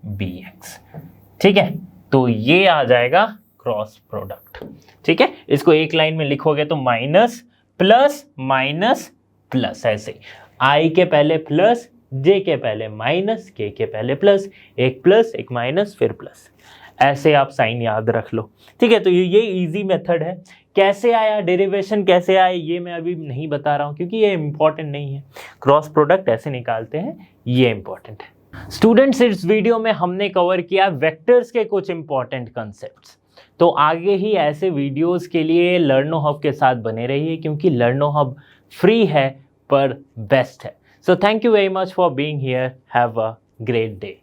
Speaker 1: बी एक्स, ठीक है। तो ये आ जाएगा क्रॉस प्रोडक्ट, ठीक है। इसको एक लाइन में लिखोगे तो माइनस प्लस माइनस प्लस, ऐसे आई के पहले प्लस, जे के पहले माइनस, के पहले प्लस एक माइनस फिर प्लस, ऐसे आप साइन याद रख लो, ठीक है। तो ये इजी मेथड है। कैसे आया डेरिवेशन, कैसे आया ये मैं अभी नहीं बता रहा हूं क्योंकि ये इंपॉर्टेंट नहीं है। क्रॉस प्रोडक्ट ऐसे निकालते हैं, ये इंपॉर्टेंट है। स्टूडेंट्स, इस वीडियो में हमने कवर किया वेक्टर्स के कुछ इंपॉर्टेंट कंसेप्ट्स। तो आगे ही ऐसे वीडियोस के लिए लर्नो हब के साथ बने रहिए क्योंकि लर्नो हब फ्री है पर बेस्ट है। So thank you very much for being here. Have a great day.